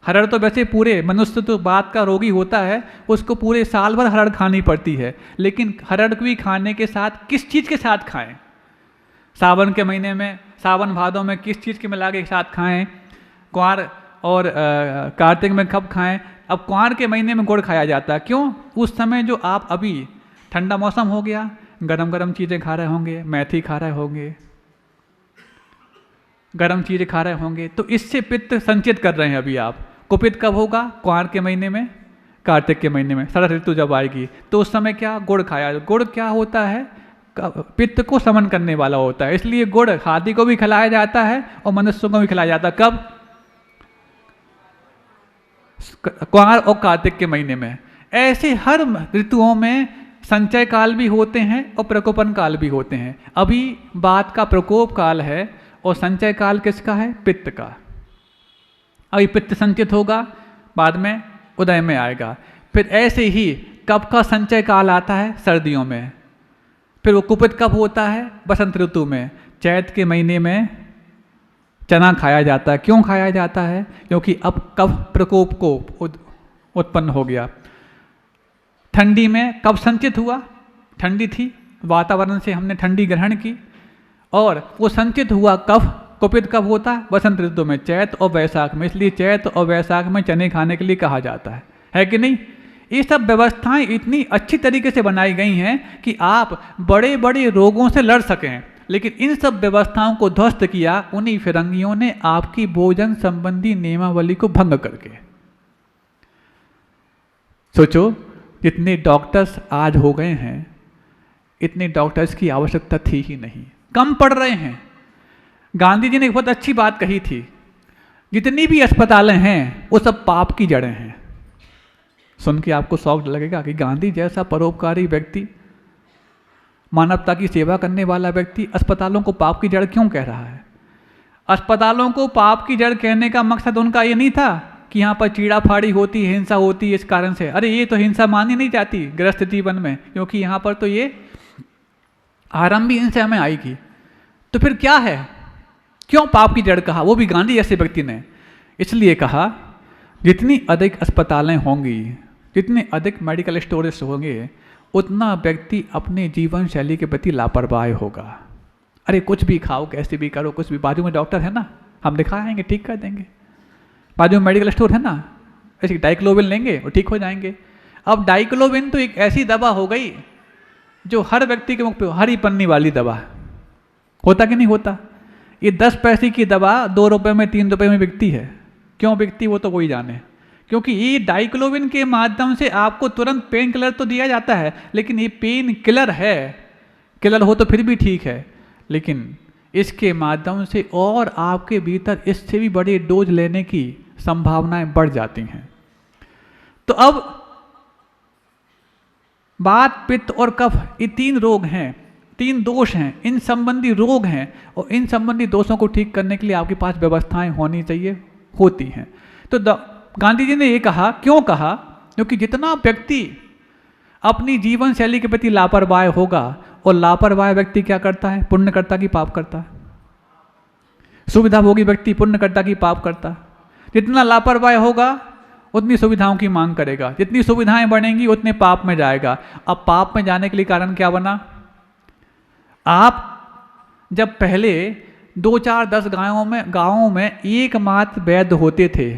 हरड़ तो वैसे पूरे मनुष्य तो बात का रोगी होता है, उसको पूरे साल भर हरड़ खानी पड़ती है, लेकिन हरड़ भी खाने के साथ किस चीज़ के साथ खाएं? सावन के महीने में, सावन भादों में किस चीज़ के मिला के साथ खाएं? क्वार और कार्तिक में कब खाएं? अब क्वार के महीने में गुड़ खाया जाता है। क्यों? उस समय जो आप अभी ठंडा मौसम हो गया, गरम गरम चीज़ें खा रहे होंगे, मेथी खा रहे होंगे, गरम चीज़ें खा रहे होंगे, तो इससे पित्त संचित कर रहे हैं अभी आप। कुपित कब होगा? क्वार के महीने में, कार्तिक के महीने में, शरद ऋतु जब आएगी तो उस समय क्या? गुड़ खाया। गुड़ क्या होता है? पित्त को शमन करने वाला होता है, इसलिए गुड़ हाथी को भी खिलाया जाता है और मनुष्यों को भी खिलाया जाता है। कब? क्वार और कार्तिक के महीने में। ऐसे हर ऋतुओं में संचय काल भी होते हैं और प्रकोपन काल भी होते हैं। अभी बात का प्रकोप काल है और संचय काल किसका है? पित्त का। अभी पित्त संचित होगा, बाद में उदय में आएगा। फिर ऐसे ही कब का संचय काल आता है? सर्दियों में। फिर वो कुपित कब होता है? बसंत ऋतु में। चैत के महीने में चना खाया जाता है। क्यों खाया जाता है? क्योंकि अब कफ प्रकोप को उत्पन्न हो गया। ठंडी में कब संचित हुआ? ठंडी थी, वातावरण से हमने ठंडी ग्रहण की, और वो संचित हुआ कफ कुपित कब होता है? वसंत ऋतु में, चैत और वैशाख में। इसलिए चैत और वैशाख में चने खाने के लिए कहा जाता है कि नहीं? ये सब व्यवस्थाएं इतनी अच्छी तरीके से बनाई गई हैं कि आप बड़े बड़े रोगों से लड़ सकें। लेकिन इन सब व्यवस्थाओं को ध्वस्त किया उन्हीं फिरंगियों ने आपकी भोजन संबंधी नियमावली को भंग करके। सोचो, जितने डॉक्टर्स आज हो गए हैं, इतने डॉक्टर्स की आवश्यकता थी ही नहीं, कम पड़ रहे हैं। गांधी जी ने एक बहुत अच्छी बात कही थी, जितनी भी अस्पतालें हैं वो सब पाप की जड़ें हैं। सुन के आपको शौक लगेगा कि गांधी जैसा परोपकारी व्यक्ति, मानवता की सेवा करने वाला व्यक्ति अस्पतालों को पाप की जड़ क्यों कह रहा है? अस्पतालों को पाप की जड़ कहने का मकसद उनका ये नहीं था कि यहाँ पर चीड़ा फाड़ी होती, हिंसा होती है इस कारण से। अरे ये तो हिंसा मानी नहीं जाती गृहस्थ जीवन में, क्योंकि यहाँ पर तो ये आरंभ भी हिंसा में आएगी। तो फिर क्या है? क्यों पाप की जड़ कहा? वो भी गांधी जैसे व्यक्ति ने। इसलिए कहा, जितनी अधिक अस्पतालें होंगी, जितने अधिक मेडिकल स्टोरेज होंगे, उतना व्यक्ति अपने जीवन शैली के प्रति लापरवाह होगा। अरे कुछ भी खाओ, कैसे भी करो, कुछ भी, बाजू में डॉक्टर है ना, हम दिखाएंगे, ठीक कर देंगे। बाजू में मेडिकल स्टोर है ना, ऐसे डाइक्लोविन लेंगे और ठीक हो जाएंगे। अब डाइक्लोविन तो एक ऐसी दवा हो गई जो हर व्यक्ति के मुख पे, हरी पन्नी वाली दवा, होता कि नहीं होता? ये 10 पैसे की दवा 2 रुपये में, 3 रुपये में बिकती है। क्यों बिकती वो तो कोई जाने, क्योंकि ये डाइक्लोविन के माध्यम से आपको तुरंत पेन किलर तो दिया जाता है, लेकिन ये पेन किलर है, किलर हो तो फिर भी ठीक है, लेकिन इसके माध्यम से और आपके भीतर इससे भी बड़े डोज लेने की संभावनाएं बढ़ जाती हैं। तो अब वात, पित्त और कफ, ये 3 रोग हैं, 3 दोष हैं, इन संबंधी रोग हैं, और इन संबंधी दोषों को ठीक करने के लिए आपके पास व्यवस्थाएं होनी चाहिए, होती हैं। तो गांधी जी ने ये कहा, क्यों कहा? क्योंकि जितना व्यक्ति अपनी जीवन शैली के प्रति लापरवाह होगा, और लापरवाह व्यक्ति क्या करता है? पुण्य करता कि पाप करता है? सुविधा भोगी व्यक्ति पुण्य करता कि पाप करता है? जितना लापरवाह होगा उतनी सुविधाओं की मांग करेगा, जितनी सुविधाएं बढ़ेंगी उतने पाप में जाएगा। अब पाप में जाने के लिए कारण क्या बना? आप जब पहले 2, 4, 10 गांवों में एकमात्र वैद्य होते थे,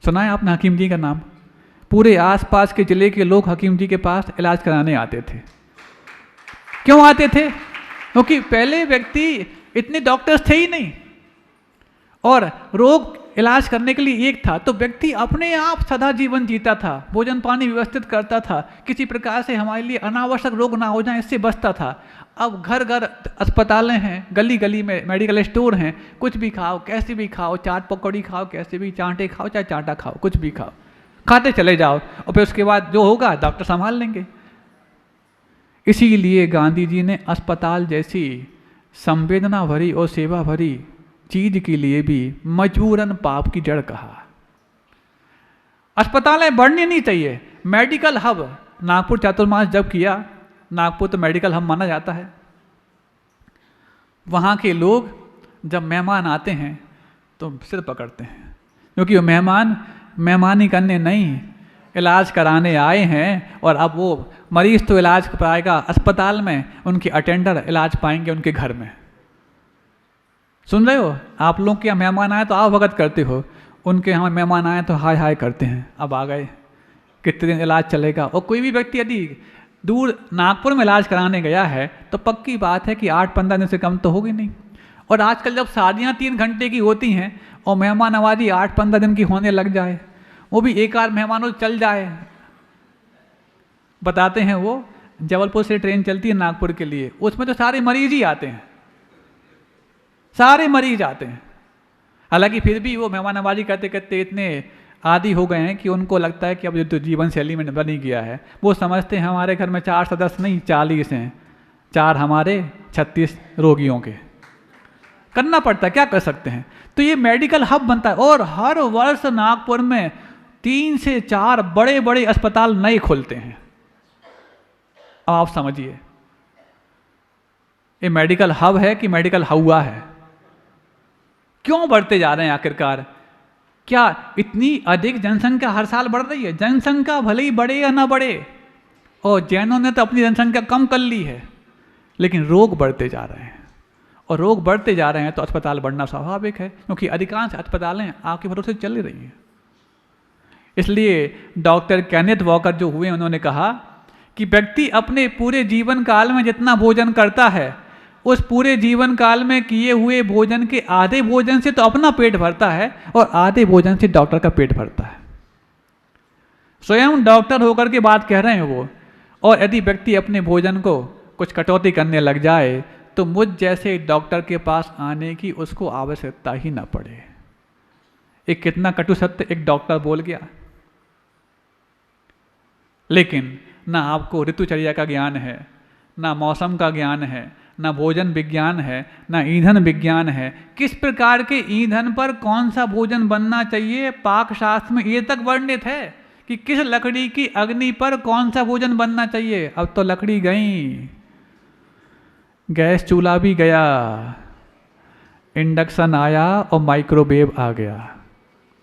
सुना है आपने हकीम जी का नाम? पूरे आसपास के जिले के लोग हकीम जी के पास इलाज कराने आते थे। क्यों आते थे? क्योंकि पहले व्यक्ति, इतने डॉक्टर्स थे ही नहीं, और रोग इलाज करने के लिए एक था, तो व्यक्ति अपने आप सदा जीवन जीता था, भोजन पानी व्यवस्थित करता था, किसी प्रकार से हमारे लिए अनावश्यक रोग ना हो जाए इससे बचता था। अब घर घर अस्पतालें हैं, गली गली में मेडिकल स्टोर हैं, कुछ भी खाओ, कैसे भी खाओ, चाट पकौड़ी खाओ, कैसे भी, चांटे खाओ चाहे चाटा खाओ, कुछ भी खाओ, खाते चले जाओ, और फिर उसके बाद जो होगा डॉक्टर संभाल लेंगे। इसीलिए गांधी जी ने अस्पताल जैसी संवेदना भरी और सेवा भरी चीज के लिए भी मजबूरन पाप की जड़ कहा। अस्पतालें बढ़नी नहीं चाहिए। मेडिकल हब नागपुर चातुर्मास जब किया, नागपुर तो मेडिकल हब माना जाता है, वहाँ के लोग जब मेहमान आते हैं तो सिर पकड़ते हैं, क्योंकि वो मेहमानी करने नहीं, इलाज कराने आए हैं। और अब वो मरीज तो इलाज पाएगा अस्पताल में, उनके अटेंडर इलाज पाएंगे उनके घर में। सुन रहे हो? आप लोग के यहाँ मेहमान आए तो आओ भगत करते हो, उनके यहाँ मेहमान आए तो हाय हाय करते हैं, अब आ गए, कितने दिन इलाज चलेगा। और कोई भी व्यक्ति यदि दूर नागपुर में इलाज कराने गया है तो पक्की बात है कि 8-15 दिन से कम तो होगी नहीं। और आजकल जब शादियाँ 3 घंटे की होती हैं और मेहमान नवाजी 8-15 दिन की होने लग जाए, वो भी एक आध मेहमानों चल जाए। बताते हैं वो जबलपुर से ट्रेन चलती है नागपुर के लिए, उसमें तो सारे मरीज ही आते हैं, सारे मरीज आते हैं। हालांकि फिर भी वो मेहमान नवाजी करते करते इतने आदी हो गए हैं कि उनको लगता है कि अब जो जीवन शैली में बनी गया है, वो समझते हैं हमारे घर में 4 सदस्य नहीं 40 हैं, 4 हमारे 36 रोगियों के, करना पड़ता है, क्या कर सकते हैं। तो ये मेडिकल हब बनता है, और हर वर्ष नागपुर में 3 से 4 बड़े बड़े अस्पताल नए खुलते हैं। अब आप समझिए, ये मेडिकल हब है कि मेडिकल हवा है? क्यों बढ़ते जा रहे हैं आखिरकार? क्या इतनी अधिक जनसंख्या हर साल बढ़ रही है? जनसंख्या भले ही बढ़े या ना बढ़े, और जैनों ने तो अपनी जनसंख्या कम कर ली है, लेकिन रोग बढ़ते जा रहे हैं। और रोग बढ़ते जा रहे हैं तो अस्पताल बढ़ना स्वाभाविक है, क्योंकि अधिकांश अस्पतालें आपके भरोसे चल ही रही हैं। इसलिए डॉक्टर केनेथ वॉकर जो हुए, उन्होंने कहा कि व्यक्ति अपने पूरे जीवन काल में जितना भोजन करता है, उस पूरे जीवन काल में किए हुए भोजन के आधे भोजन से तो अपना पेट भरता है और आधे भोजन से डॉक्टर का पेट भरता है। स्वयं डॉक्टर होकर के बात कह रहे हैं वो। और यदि व्यक्ति अपने भोजन को कुछ कटौती करने लग जाए तो मुझ जैसे डॉक्टर के पास आने की उसको आवश्यकता ही ना पड़े। एक कितना कटु सत्य एक डॉक्टर बोल गया। लेकिन ना आपको ऋतुचर्या का ज्ञान है, ना मौसम का ज्ञान है, ना भोजन विज्ञान है, ना ईंधन विज्ञान है। किस प्रकार के ईंधन पर कौन सा भोजन बनना चाहिए, पाक शास्त्र में ये तक वर्णित है कि किस लकड़ी की अग्नि पर कौन सा भोजन बनना चाहिए। अब तो लकड़ी गई, गैस चूल्हा भी गया, इंडक्शन आया और माइक्रोवेव आ गया।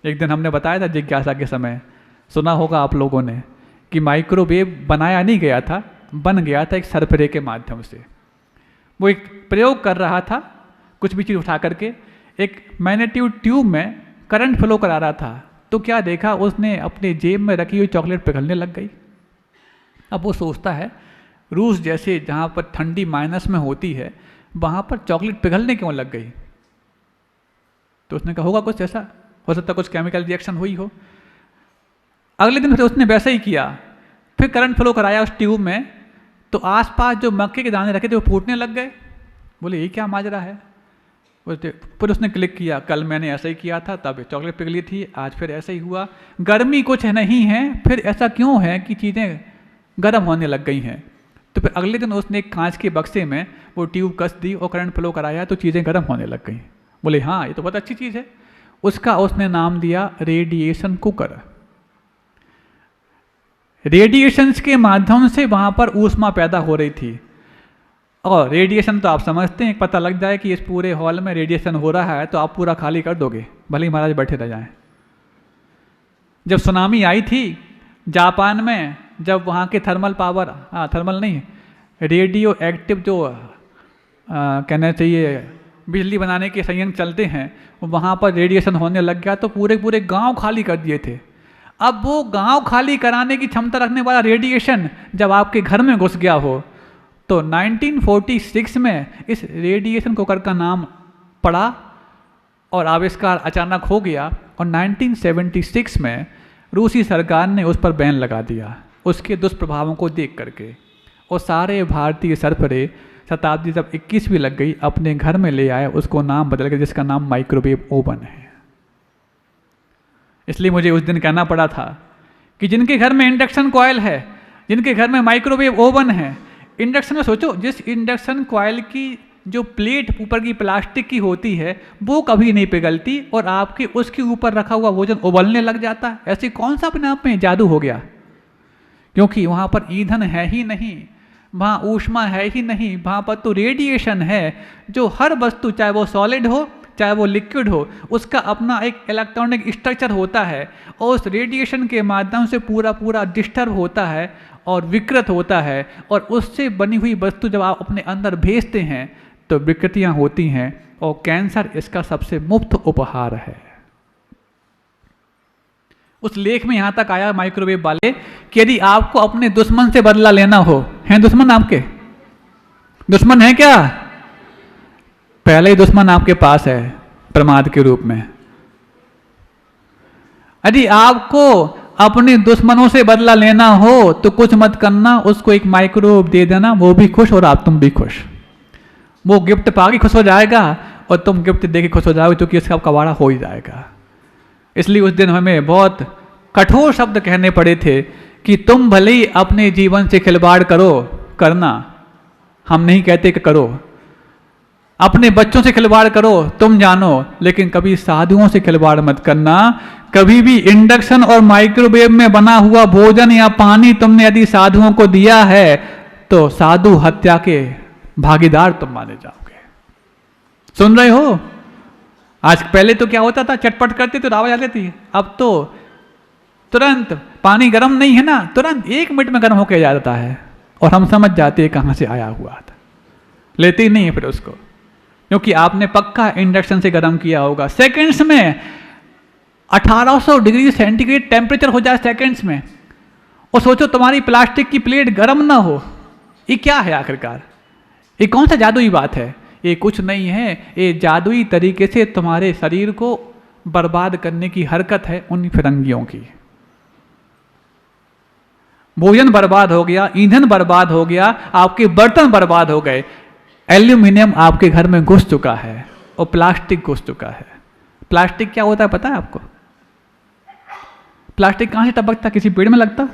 एक दिन हमने बताया था जिज्ञासा के समय, सुना होगा आप लोगों ने, कि माइक्रोवेव बनाया नहीं गया था, बन गया था एक सरफरे के माध्यम से। वो एक प्रयोग कर रहा था, कुछ भी चीज़ उठा करके एक मैग्नेटिक ट्यूब में करंट फ्लो करा रहा था। तो क्या देखा उसने, अपने जेब में रखी हुई चॉकलेट पिघलने लग गई। अब वो सोचता है रूस जैसे जहाँ पर ठंडी माइनस में होती है, वहाँ पर चॉकलेट पिघलने क्यों लग गई। तो उसने कहा होगा कुछ ऐसा, हो सकता कुछ केमिकल रिएक्शन हुई हो। अगले दिन फिर उसने वैसा ही किया, फिर करंट फ्लो कराया उस ट्यूब में, तो आसपास जो मक्के के दाने रखे थे वो फूटने लग गए। बोले ये क्या माजरा है। बोलते फिर उसने क्लिक किया, कल मैंने ऐसा ही किया था, तब चॉकलेट पिघली थी, आज फिर ऐसा ही हुआ। गर्मी कुछ नहीं है, फिर ऐसा क्यों है कि चीज़ें गर्म होने लग गई हैं। तो फिर अगले दिन उसने एक कांच के बक्से में वो ट्यूब कस दी और करंट फ्लो कराया तो चीज़ें गर्म होने लग गई। बोले हाँ ये तो बहुत अच्छी चीज़ है। उसका उसने नाम दिया रेडिएशन कुकर। रेडिएशंस के माध्यम से वहाँ पर ऊष्मा पैदा हो रही थी। और रेडिएशन तो आप समझते हैं, पता लग जाए कि इस पूरे हॉल में रेडिएशन हो रहा है तो आप पूरा खाली कर दोगे, भले ही महाराज बैठे रह जाएं। जब सुनामी आई थी जापान में, जब वहाँ के थर्मल पावर, थर्मल नहीं, रेडियो एक्टिव जो कहना चाहिए बिजली बनाने के संयंत्र चलते हैं, वहाँ पर रेडिएशन होने लग गया तो पूरे पूरे गांव खाली कर दिए थे। अब वो गांव खाली कराने की क्षमता रखने वाला रेडिएशन जब आपके घर में घुस गया हो, तो 1946 में इस रेडिएशन कुकर का नाम पड़ा और आविष्कार अचानक हो गया। और 1976 में रूसी सरकार ने उस पर बैन लगा दिया उसके दुष्प्रभावों को देख करके। और सारे भारतीय सरफरे शताब्दी जब 21वीं लग गई अपने घर में ले आए, उसको नाम बदल के, जिसका नाम माइक्रोवेव ओवन है। इसलिए मुझे उस दिन कहना पड़ा था कि जिनके घर में इंडक्शन कॉयल है, जिनके घर में माइक्रोवेव ओवन है, इंडक्शन में सोचो, जिस इंडक्शन कॉयल की जो प्लेट ऊपर की प्लास्टिक की होती है वो कभी नहीं पिघलती और आपके उसके ऊपर रखा हुआ भोजन उबलने लग जाता है। ऐसे कौन सा अपने आप में जादू हो गया, क्योंकि वहाँ पर ईंधन है ही नहीं, वहाँ ऊष्मा है ही नहीं, वहाँ पर तो रेडिएशन है जो हर वस्तु, चाहे वो सॉलिड हो चाहे वो लिक्विड हो, उसका अपना एक इलेक्ट्रॉनिक स्ट्रक्चर होता है और उस रेडिएशन के माध्यम से पूरा पूरा डिस्टर्ब होता है और विकृत होता है। और उससे बनी हुई वस्तु जब आप अपने अंदर भेजते हैं तो विकृतियाँ होती हैं और कैंसर इसका सबसे मुफ्त उपहार है। उस लेख में यहाँ तक आया माइक्रोवेव वाले कि यदि आपको अपने दुश्मन से बदला लेना हो, हैं दुश्मन आपके, दुश्मन है क्या, पहले ही दुश्मन आपके पास है प्रमाद के रूप में। यदि आपको अपने दुश्मनों से बदला लेना हो तो कुछ मत करना, उसको एक माइक्रोवेव दे देना, वो भी खुश और आप तुम भी खुश। वो गिफ्ट पाके खुश हो जाएगा और तुम गिफ्ट दे के खुश हो जाओगे, क्योंकि इसका कबाड़ा हो ही जाएगा। इसलिए उस दिन हमें बहुत कठोर शब्द कहने पड़े थे कि तुम भले ही अपने जीवन से खिलवाड़ करो, करना, हम नहीं कहते कि करो, अपने बच्चों से खिलवाड़ करो, तुम जानो, लेकिन कभी साधुओं से खिलवाड़ मत करना। कभी भी इंडक्शन और माइक्रोवेव में बना हुआ भोजन या पानी तुमने यदि साधुओं को दिया है तो साधु हत्या के भागीदार तुम माने जाओगे। सुन रहे हो? आज पहले तो क्या होता था, चटपट करते तो आवाज आ जाती है, अब तो तुरंत पानी गर्म नहीं है ना, तुरंत 1 मिनट में गर्म होकर जाता है और हम समझ जाते हैं कहाँ से आया हुआ था, लेते ही नहीं है फिर उसको। क्योंकि आपने पक्का इंडक्शन से गर्म किया होगा। सेकंड्स में 1800 डिग्री सेंटीग्रेड टेम्परेचर हो जाए सेकंड्स में, और सोचो तुम्हारी प्लास्टिक की प्लेट गर्म ना हो। ये क्या है आखिरकार? ये कौन सा जादुई बात है? ये कुछ नहीं है, ये जादुई तरीके से तुम्हारे शरीर को बर्बाद करने की हरकत है उन फिरंगियों की। भोजन बर्बाद हो गया, ईंधन बर्बाद हो गया, आपके बर्तन बर्बाद हो गए। एल्यूमिनियम आपके घर में घुस चुका है और प्लास्टिक घुस चुका है। प्लास्टिक क्या होता है पता है आपको? प्लास्टिक कहां से टपकता? किसी पेड़ में लगता?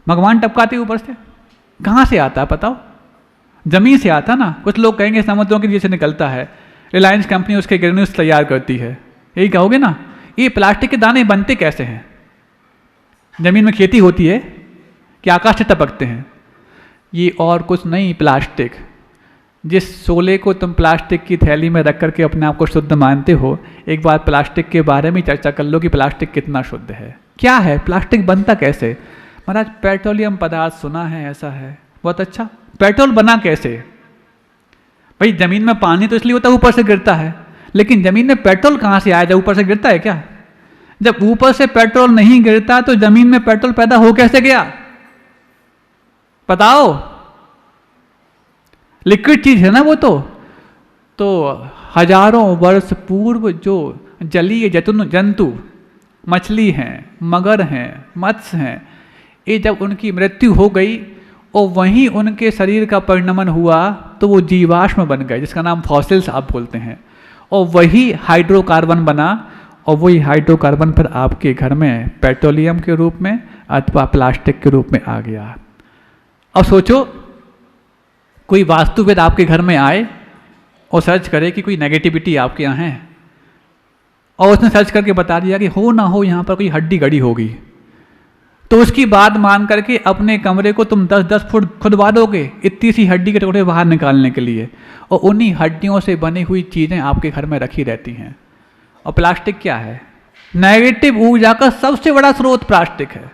भगवान टपकाते ऊपर से? कहां से आता है बताओ? जमीन से आता ना। कुछ लोग कहेंगे समुद्रों के नीचे से निकलता है, रिलायंस कंपनी उसके ग्रेन्यूल्स तैयार करती है, यही कहोगे ना। ये प्लास्टिक के दाने बनते कैसे हैं? जमीन में खेती होती है कि आकाश से टपकते हैं? ये और कुछ नहीं, प्लास्टिक। जिस शोले को तुम प्लास्टिक की थैली में रख करके अपने आप को शुद्ध मानते हो, एक बार प्लास्टिक के बारे में चर्चा कर लो कि प्लास्टिक कितना शुद्ध है। क्या है प्लास्टिक? बनता कैसे? महाराज पेट्रोलियम पदार्थ सुना है, ऐसा है, बहुत अच्छा। पेट्रोल बना कैसे? भाई जमीन में पानी तो इसलिए होता है ऊपर से गिरता है, लेकिन जमीन में पेट्रोल कहां से आया? जब ऊपर से गिरता है क्या? जब ऊपर से पेट्रोल नहीं गिरता तो जमीन में पेट्रोल पैदा हो कैसे गया? बताओ। लिक्विड चीज है ना वो तो हजारों वर्ष पूर्व जो जलीय जंतु, मछली हैं, मगर हैं, मत्स्य हैं, ये जब उनकी मृत्यु हो गई और वहीं उनके शरीर का परिणमन हुआ तो वो जीवाश्म बन गए, जिसका नाम फॉसिल्स आप बोलते हैं, और वही हाइड्रोकार्बन बना, और वही हाइड्रोकार्बन फिर आपके घर में पेट्रोलियम के रूप में अथवा प्लास्टिक के रूप में आ गया। अब सोचो कोई वास्तुविद आपके घर में आए और सर्च करे कि कोई नेगेटिविटी आपके यहाँ है, और उसने सर्च करके बता दिया कि हो ना हो यहाँ पर कोई हड्डी गड़ी होगी, तो उसकी बात मान करके अपने कमरे को तुम 10-10 फुट खुदवा दोगे इतनी सी हड्डी के टुकड़े बाहर निकालने के लिए, और उन्हीं हड्डियों से बनी हुई चीज़ें आपके घर में रखी रहती हैं। और प्लास्टिक क्या है? नेगेटिव ऊर्जा का सबसे बड़ा स्रोत प्लास्टिक है।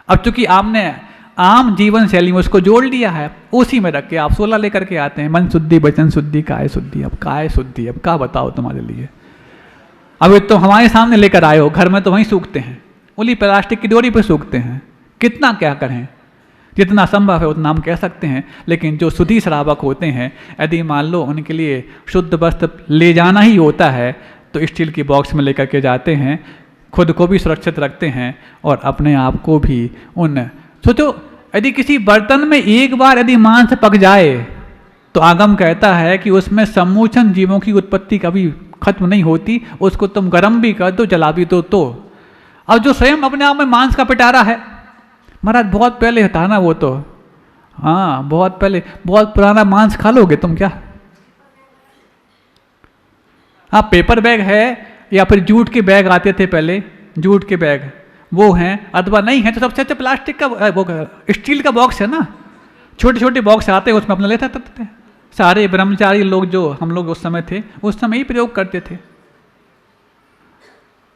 अब चूंकि आपने आम जीवन शैली में उसको जोड़ लिया है, उसी में रख के आप 16 लेकर के आते हैं, मन शुद्धि, वचन शुद्धि, काय शुद्धि। अब काय शुद्धि, अब क्या बताओ तुम्हारे लिए? अब तो हमारे सामने लेकर आए हो, घर में तो वहीं सूखते हैं, उली प्लास्टिक की डोरी पे सूखते हैं। कितना क्या करें? जितना संभव है उतना हम कह सकते हैं, लेकिन जो शुद्धि श्रावक होते हैं, यदि मान लो उनके लिए शुद्ध वस्त्र ले जाना ही होता है तो स्टील की बॉक्स में लेकर के जाते हैं, खुद को भी सुरक्षित रखते हैं और अपने आप को भी उन। सोचो यदि किसी बर्तन में एक बार यदि मांस पक जाए तो आगम कहता है कि उसमें समूचन जीवों की उत्पत्ति कभी खत्म नहीं होती, उसको तुम गर्म भी कर दो, जला भी दो तो। अब जो स्वयं अपने आप में मांस का पिटारा है, महाराज बहुत पहले था ना वो तो, हाँ बहुत पहले, बहुत पुराना मांस खा लोगे तुम क्या? हाँ पेपर बैग है या फिर जूट के बैग आते थे पहले, जूट के बैग वो हैं, अथवा नहीं है तो सबसे अच्छा प्लास्टिक का वो स्टील का बॉक्स है ना, छोटे छोटे बॉक्स आते हैं, उसमें अपने लेते थे। सारे ब्रह्मचारी लोग जो हम लोग उस समय थे, उस समय ही प्रयोग करते थे।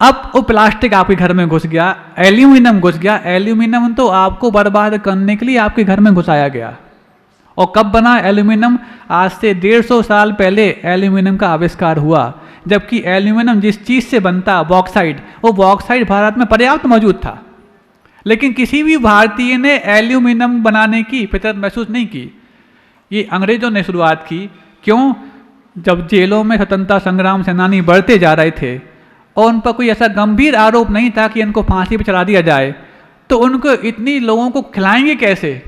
अब वो प्लास्टिक आपके घर में घुस गया, एल्यूमिनियम घुस गया। एल्यूमिनियम तो आपको बर्बाद करने के लिए आपके घर में घुसाया गया। और कब बना एल्यूमिनियम? आज से 150 साल पहले एल्यूमिनियम का आविष्कार हुआ, जबकि एल्यूमिनियम जिस चीज़ से बनता बॉक्साइट, वो बॉक्साइट भारत में पर्याप्त मौजूद था, लेकिन किसी भी भारतीय ने एल्यूमिनियम बनाने की फितरत महसूस नहीं की। ये अंग्रेजों ने शुरुआत की। क्यों? जब जेलों में स्वतंत्रता संग्राम सेनानी बढ़ते जा रहे थे और उन पर कोई ऐसा गंभीर आरोप नहीं था कि इनको फांसी पर चढ़ा दिया जाए, तो उनको इतनी लोगों को खिलाएंगे कैसे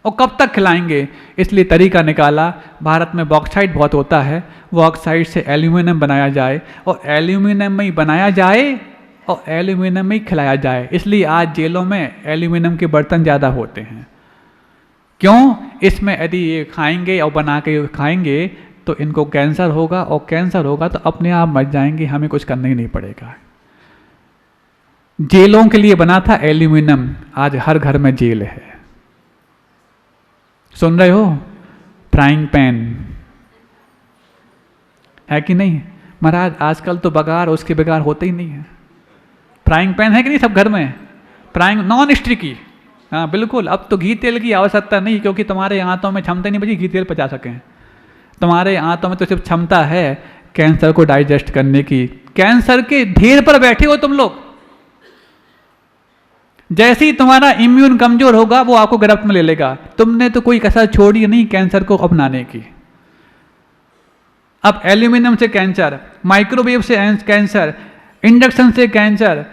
और कब तक खिलाएंगे? इसलिए तरीका निकाला, भारत में बॉक्साइट बहुत होता है, बॉक्साइट से एल्यूमिनियम बनाया जाए और एल्यूमिनियम में ही बनाया जाए और एल्यूमिनियम में ही खिलाया जाए। इसलिए आज जेलों में एल्यूमिनियम के बर्तन ज़्यादा होते हैं। क्यों? इसमें यदि ये खाएंगे और बना के खाएंगे तो इनको कैंसर होगा, और कैंसर होगा तो अपने आप मर जाएंगे, हमें कुछ करना ही नहीं पड़ेगा। जेलों के लिए बना था एल्यूमिनियम, आज हर घर में जेल है। सुन रहे हो? फ्राइंग पैन है कि नहीं महाराज? आजकल तो बगार उसके बगार होते ही नहीं है। फ्राइंग पैन है कि नहीं सब घर में? फ्राइंग नॉन स्टिकी, हाँ बिल्कुल। अब तो घी तेल की आवश्यकता नहीं, क्योंकि तुम्हारे हाथों में क्षमता नहीं बची घी तेल पचा सकें। तुम्हारे आंतों में तो सिर्फ क्षमता है कैंसर को डाइजेस्ट करने की। कैंसर के ढेर पर बैठे हो तुम लोग। जैसे ही तुम्हारा इम्यून कमजोर होगा वो आपको गिरफ्त में ले लेगा। तुमने तो कोई कसर छोड़ी नहीं कैंसर को अपनाने की। अब एल्यूमिनियम से कैंसर, माइक्रोवेव से कैंसर, इंडक्शन से कैंसर,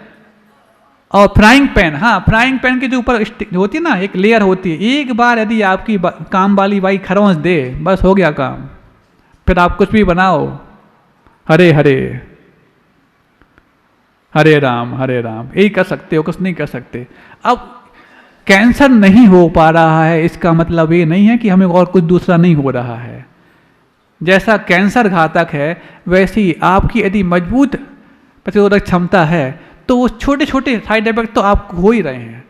और फ्राइंग पैन, हाँ फ्राइंग पैन के जो ऊपर होती है ना एक लेयर होती है, एक बार यदि आपकी काम वाली बाई खरोंच दे बस हो गया काम। फिर आप कुछ भी बनाओ, हरे हरे हरे राम यही कर सकते हो, कुछ नहीं कर सकते। अब कैंसर नहीं हो पा रहा है इसका मतलब ये नहीं है कि हमें और कुछ दूसरा नहीं हो रहा है। जैसा कैंसर घातक है वैसी आपकी यदि मजबूत प्रतिरोधक क्षमता है तो वो छोटे छोटे साइड इफेक्ट तो आपको हो ही रहे हैं।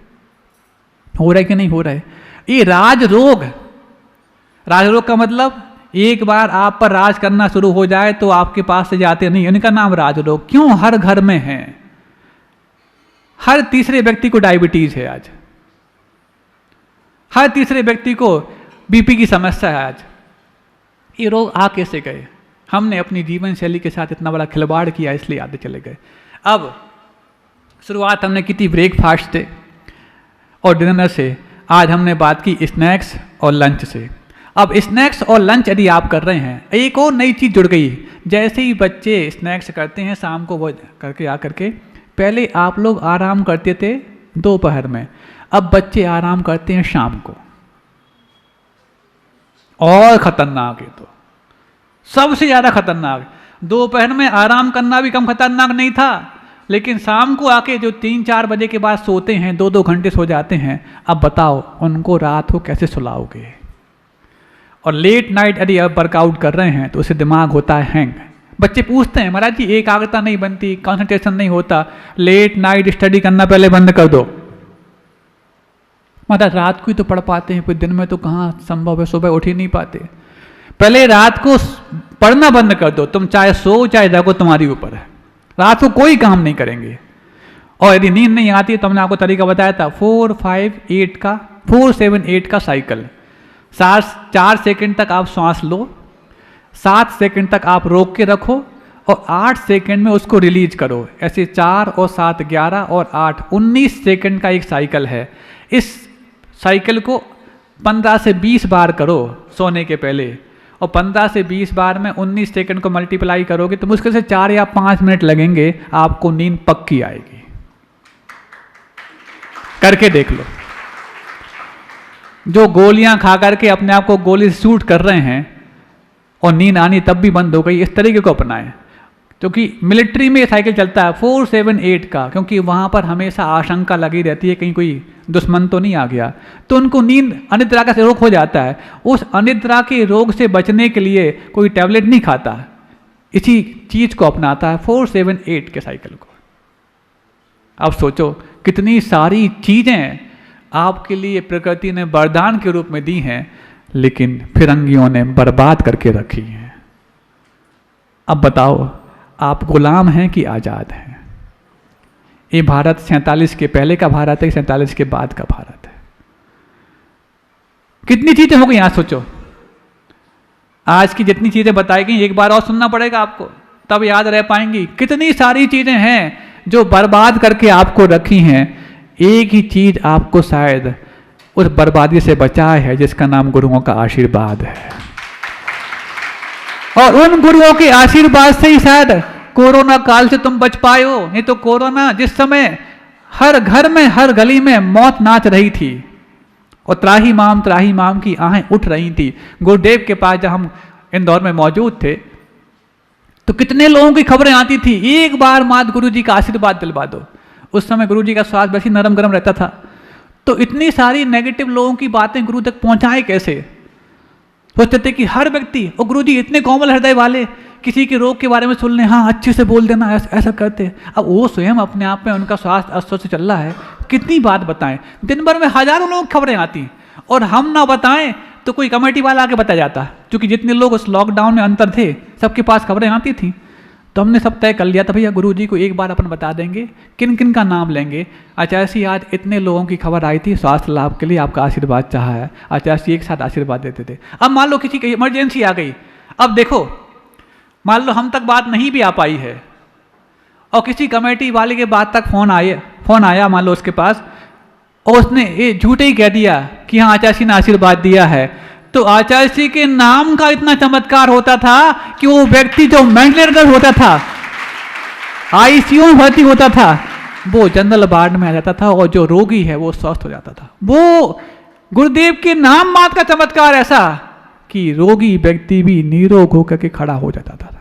हो रहे कि नहीं हो रहे? ये राजरोग का मतलब एक बार आप पर राज करना शुरू हो जाए तो आपके पास से जाते नहीं, इनका नाम राजरोग। क्यों? हर घर में है, हर तीसरे व्यक्ति को डायबिटीज है आज, हर तीसरे व्यक्ति को बीपी की समस्या है आज। ये रोग आ कैसे गए? हमने अपनी जीवन शैली के साथ इतना बड़ा खिलवाड़ किया इसलिए आते चले गए। अब शुरुआत हमने की थी ब्रेकफास्ट से और डिनर से, आज हमने बात की स्नैक्स और लंच से। अब स्नैक्स और लंच यदि आप कर रहे हैं, एक और नई चीज़ जुड़ गई। जैसे ही बच्चे स्नैक्स करते हैं शाम को वो करके आकर के, पहले आप लोग आराम करते थे दोपहर में, अब बच्चे आराम करते हैं शाम को। और खतरनाक है, तो सबसे ज़्यादा खतरनाक। दोपहर में आराम करना भी कम खतरनाक नहीं था, लेकिन शाम को आके जो 3-4 बजे के बाद सोते हैं, 2-2 घंटे सो जाते हैं, अब बताओ उनको रात को कैसे सुलाओगे? और लेट नाइट यदि आप वर्कआउट कर रहे हैं तो उससे दिमाग होता है हैंग। बच्चे पूछते हैं महाराज जी एकाग्रता नहीं बनती, कंसंट्रेशन नहीं होता, लेट नाइट स्टडी करना पहले बंद कर दो। महाराज रात को ही तो पढ़ पाते हैं, फिर दिन में तो कहाँ संभव है, सुबह उठ ही नहीं पाते। पहले रात को पढ़ना बंद कर दो, तुम चाहे सो चाहे जागो तुम्हारी ऊपर है। रात को कोई काम नहीं करेंगे। और यदि नींद नहीं आती तो हमने आपको तरीका बताया था 4-5-8 का साइकिल। 4 सेकंड तक आप श्वास लो, 7 सेकंड तक आप रोक के रखो और 8 सेकंड में उसको रिलीज करो। ऐसे 4 और 7 11 और 8 19 सेकंड का एक साइकिल है। इस साइकिल को 15 से 20 बार करो सोने के पहले, और 15 से 20 बार में 19 सेकंड को मल्टीप्लाई करोगे तो मुश्किल से 4 या 5 मिनट लगेंगे, आपको नींद पक्की आएगी। करके देख लो। जो गोलियां खा करके अपने आप को गोली शूट कर रहे हैं और नींद आनी तब भी बंद हो गई, इस तरीके को अपनाएं। क्योंकि मिलिट्री में ये साइकिल चलता है 4-7-8 का, क्योंकि वहाँ पर हमेशा आशंका लगी रहती है कहीं कोई दुश्मन तो नहीं आ गया, तो उनको नींद अनिद्रा का रोग हो जाता है। उस अनिद्रा के रोग से बचने के लिए कोई टैबलेट नहीं खाता, इसी चीज़ को अपनाता है 4-7-8 के साइकिल को। अब सोचो कितनी सारी चीज़ें आपके लिए प्रकृति ने वरदान के रूप में दी हैं, लेकिन फिरंगियों ने बर्बाद करके रखी हैं। अब बताओ आप गुलाम हैं कि आज़ाद हैं? ये भारत 47 के पहले का भारत है, 47 के बाद का भारत है। कितनी चीजें हो गई यहाँ सोचो। आज की जितनी चीजें बताई गई एक बार और सुनना पड़ेगा आपको, तब याद रह पाएंगी। कितनी सारी चीजें हैं जो बर्बाद करके आपको रखी हैं। एक ही चीज आपको शायद उस बर्बादी से बचाए है, जिसका नाम गुरुओं का आशीर्वाद है। और उन गुरुओं के आशीर्वाद से ही शायद कोरोना काल से तुम बच पाए हो। नहीं तो कोरोना जिस समय हर घर में हर गली में मौत नाच रही थी और त्राही माम की आहें उठ रही थी। गुरुदेव के पास जब हम इंदौर में मौजूद थे तो कितने लोगों की खबरें आती थी, एक बार मात गुरु जी का आशीर्वाद दिलवा दो। उस समय गुरु जी का स्वास्थ्य वैसे नरम गरम रहता था, तो इतनी सारी नेगेटिव लोगों की बातें गुरु तक पहुंचाए कैसे? सोचते थे कि हर व्यक्ति, और गुरु जी इतने कोमल हृदय वाले, किसी के रोग के बारे में सुन लें, हाँ अच्छे से बोल देना, ऐसा करते। अब वो स्वयं अपने आप में उनका स्वास्थ्य अस्वस्थ चल रहा है, कितनी बात बताएं। दिन भर में हजारों लोग खबरें आती, और हम ना बताएं तो कोई कमेटी वाला आके बता जाता। क्योंकि जितने लोग उस लॉकडाउन में अंतर थे, सबके पास खबरें आती थी, तो हमने सब तय कर लिया था भैया गुरु जी को एक बार अपन बता देंगे, किन किन का नाम लेंगे। आचार्य आज इतने लोगों की खबर आई थी स्वास्थ्य लाभ के लिए आपका आशीर्वाद चाहा है। आचार्य एक साथ आशीर्वाद देते थे। अब मान लो किसी की इमरजेंसी आ गई, अब देखो, मान लो हम तक बात नहीं भी आ पाई है और किसी कमेटी वाले के बाद तक फोन आया मान लो उसके पास, और उसने ये झूठे ही कह दिया कि हाँ आचार्य ने आशीर्वाद दिया है, तो आचार्य के नाम का इतना चमत्कार होता था कि वो व्यक्ति जो मेंटल होता था, आईसीयू में भर्ती होता था, वो जनरल वार्ड में आ जाता था और जो रोगी है वो स्वस्थ हो जाता था। वो गुरुदेव के नाम मात्र का चमत्कार ऐसा कि रोगी व्यक्ति भी निरोग होकर के खड़ा हो जाता था।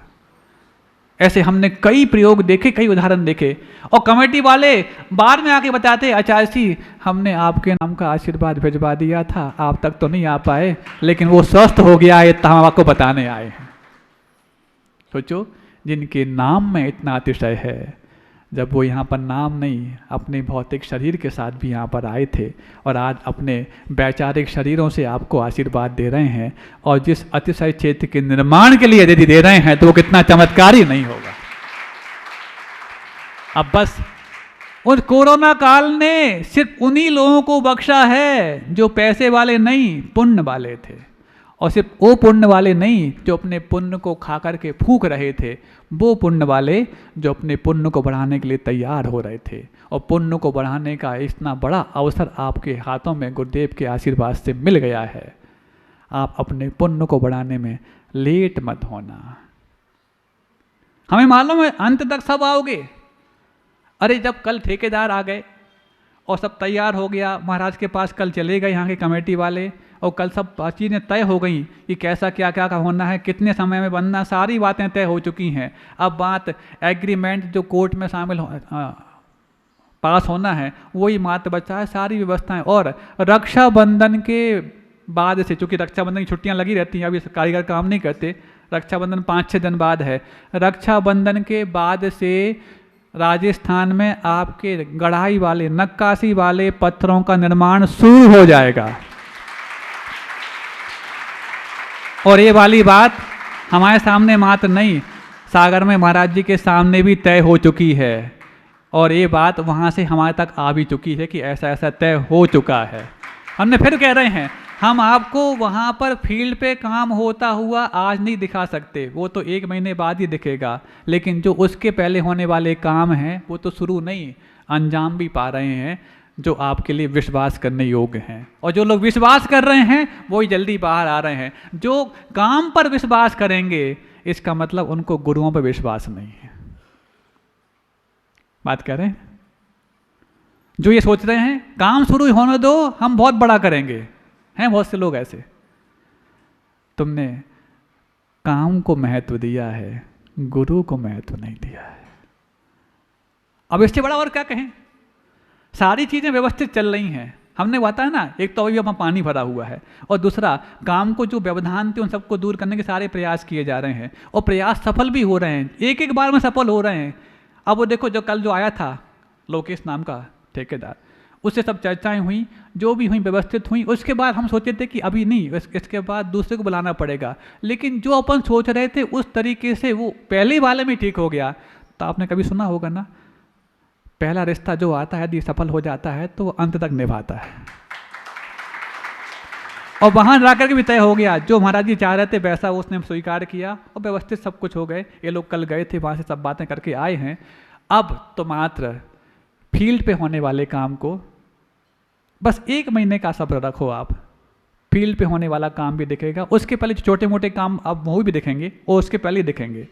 ऐसे हमने कई प्रयोग देखे, कई उदाहरण देखे, और कमेटी वाले बाद में आके बताते, आचार्य जी हमने आपके नाम का आशीर्वाद भिजवा दिया था, आप तक तो नहीं आ पाए, लेकिन वो स्वस्थ हो गया है, हम आपको बताने आए हैं। सोचो, जिनके नाम में इतना अतिशय है, जब वो यहाँ पर नाम नहीं अपने भौतिक शरीर के साथ भी यहाँ पर आए थे, और आज अपने वैचारिक शरीरों से आपको आशीर्वाद दे रहे हैं, और जिस अतिशय क्षेत्र के निर्माण के लिए यदि दे रहे हैं तो वो कितना चमत्कारी नहीं होगा। अब बस उस कोरोना काल ने सिर्फ उन्हीं लोगों को बख्शा है जो पैसे वाले नहीं, पुण्य वाले थे, और सिर्फ वो पुण्य वाले नहीं जो अपने पुण्य को खा करके फूंक रहे थे, वो पुण्य वाले जो अपने पुण्य को बढ़ाने के लिए तैयार हो रहे थे। और पुण्य को बढ़ाने का इतना बड़ा अवसर आपके हाथों में गुरुदेव के आशीर्वाद से मिल गया है। आप अपने पुण्य को बढ़ाने में लेट मत होना। हमें मालूम है अंत तक सब आओगे। अरे जब कल ठेकेदार आ गए और सब तैयार हो गया, महाराज के पास कल चले गए यहाँ के कमेटी वाले, और कल सब चीज़ें तय हो गई कि कैसा क्या क्या होना है, कितने समय में बनना, सारी बातें तय हो चुकी हैं। अब बात एग्रीमेंट जो कोर्ट में शामिल पास होना है वही मात्र बचा है, सारी व्यवस्थाएं। और रक्षाबंधन के बाद से, चूँकि रक्षाबंधन की छुट्टियां लगी रहती हैं, अभी कारीगर काम नहीं करते, रक्षाबंधन 5-6 दिन बाद है, रक्षाबंधन के बाद से राजस्थान में आपके गढ़ाई वाले, नक्काशी वाले पत्थरों का निर्माण शुरू हो जाएगा। और ये वाली बात हमारे सामने मात्र नहीं, सागर में महाराज जी के सामने भी तय हो चुकी है, और ये बात वहाँ से हमारे तक आ भी चुकी है कि ऐसा ऐसा तय हो चुका है। हमने फिर कह रहे हैं, हम आपको वहाँ पर फील्ड पे काम होता हुआ आज नहीं दिखा सकते, वो तो 1 महीने बाद ही दिखेगा, लेकिन जो उसके पहले होने वाले काम हैं वो तो शुरू नहीं, अंजाम भी पा रहे हैं, जो आपके लिए विश्वास करने योग्य हैं। और जो लोग विश्वास कर रहे हैं वो ही जल्दी बाहर आ रहे हैं। जो काम पर विश्वास करेंगे, इसका मतलब उनको गुरुओं पर विश्वास नहीं है। बात कर रहे हैं? जो ये सोच रहे हैं काम शुरू होने दो, हम बहुत बड़ा करेंगे, हैं बहुत से लोग ऐसे। तुमने काम को महत्व दिया है, गुरु को महत्व नहीं दिया है। अब इससे बड़ा और क्या कहें? सारी चीज़ें व्यवस्थित चल रही हैं। हमने बताया ना, एक तो अभी वहाँ पानी भरा हुआ है, और दूसरा काम को जो व्यवधान थे उन सबको दूर करने के सारे प्रयास किए जा रहे हैं, और प्रयास सफल भी हो रहे हैं, एक एक बार में सफल हो रहे हैं। अब वो देखो, जो कल जो आया था लोकेश नाम का ठेकेदार, उससे सब चर्चाएं हुई, जो भी हुई व्यवस्थित हुई। उसके बाद हम सोचे थे कि अभी नहीं, इसके बाद दूसरे को बुलाना पड़ेगा, लेकिन जो अपन सोच रहे थे उस तरीके से वो पहले वाले में ठीक हो गया। तो आपने कभी सुना होगा ना, पहला रिश्ता जो आता है यदि सफल हो जाता है तो अंत तक निभाता है। और वहां जाकर के भी तय हो गया, जो महाराज जी चाह रहे थे वैसा उसने स्वीकार किया, और व्यवस्थित सब कुछ हो गए। ये लोग कल गए थे, वहां से सब बातें करके आए हैं। अब तो मात्र फील्ड पे होने वाले काम को बस 1 महीने का सब्र रखो। आप फील्ड पे होने वाला काम भी दिखेगा, उसके पहले छोटे मोटे काम अब वो भी दिखेंगे, और उसके पहले ही दिखेंगे,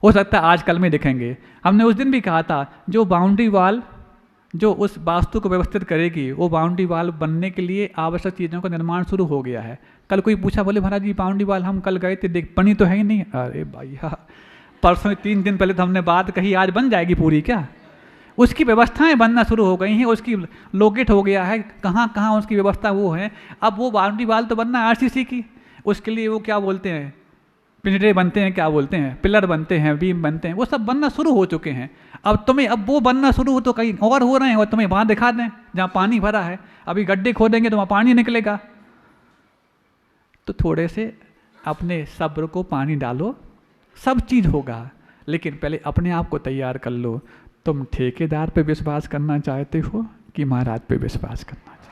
हो सकता है आज कल में दिखेंगे। हमने उस दिन भी कहा था, जो बाउंड्री वाल जो उस वास्तु को व्यवस्थित करेगी, वो बाउंड्री वाल बनने के लिए आवश्यक चीज़ों का निर्माण शुरू हो गया है। कल कोई पूछा, बोले महाराज जी बाउंड्री वाल हम कल गए थे, देख बनी तो है ही नहीं। अरे भाई परसों 3 दिन पहले तो हमने बात कही, आज बन जाएगी पूरी क्या? उसकी व्यवस्थाएं बनना शुरू हो गई हैं, उसकी लोकेट हो गया है, कहाँ कहाँ उसकी व्यवस्था वो है। अब वो बाउंड्री वाल तो बनना है आरसीसी की, उसके लिए वो क्या बोलते हैं, पिंजरे बनते हैं, क्या बोलते हैं, पिलर बनते हैं, बीम बनते हैं, वो सब बनना शुरू हो चुके हैं। अब वो बनना शुरू हो तो कहीं और हो रहे हैं, और तुम्हें वहाँ दिखा दें जहाँ पानी भरा है। अभी गड्ढे खोदेंगे तो वहाँ पानी निकलेगा। तो थोड़े से अपने सब्र को पानी डालो, सब चीज़ होगा, लेकिन पहले अपने आप को तैयार कर लो। तुम ठेकेदार पे विश्वास करना चाहते हो कि महाराज पे विश्वास करना चाहते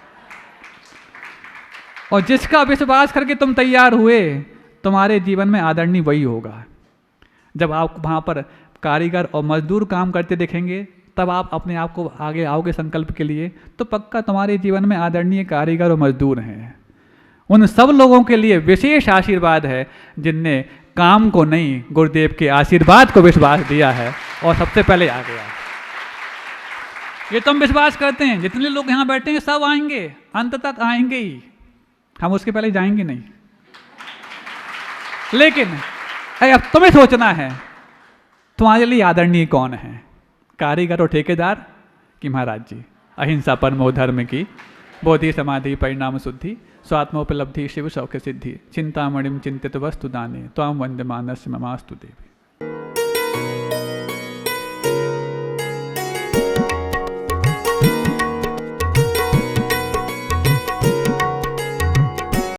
हो? और जिसका विश्वास करके तुम तैयार हुए, तुम्हारे जीवन में आदरणीय वही होगा। जब आप वहाँ पर कारीगर और मजदूर काम करते देखेंगे, तब आप अपने आप को आगे आओगे संकल्प के लिए, तो पक्का तुम्हारे जीवन में आदरणीय कारीगर और मजदूर हैं। उन सब लोगों के लिए विशेष आशीर्वाद है जिनने काम को नहीं, गुरुदेव के आशीर्वाद को विश्वास दिया है और सबसे पहले आ गया। ये तुम विश्वास करते हैं, जितने लोग यहाँ बैठे हैं सब आएंगे, अंत तक आएंगे ही, हम उसके पहले जाएंगे नहीं। लेकिन अब तुम्हें सोचना है तुम्हारे लिए आदरणीय कौन है, कारीगर और ठेकेदार कि महाराज जी। अहिंसा परमो धर्म की, बोधि समाधि परिणाम शुद्धि, स्वात्मोपलब्धि शिव सौख्य सिद्धि, चिंतामणिम चिंतित वस्तु दाने, त्वाम वंदमानस्य ममास्तु देवी।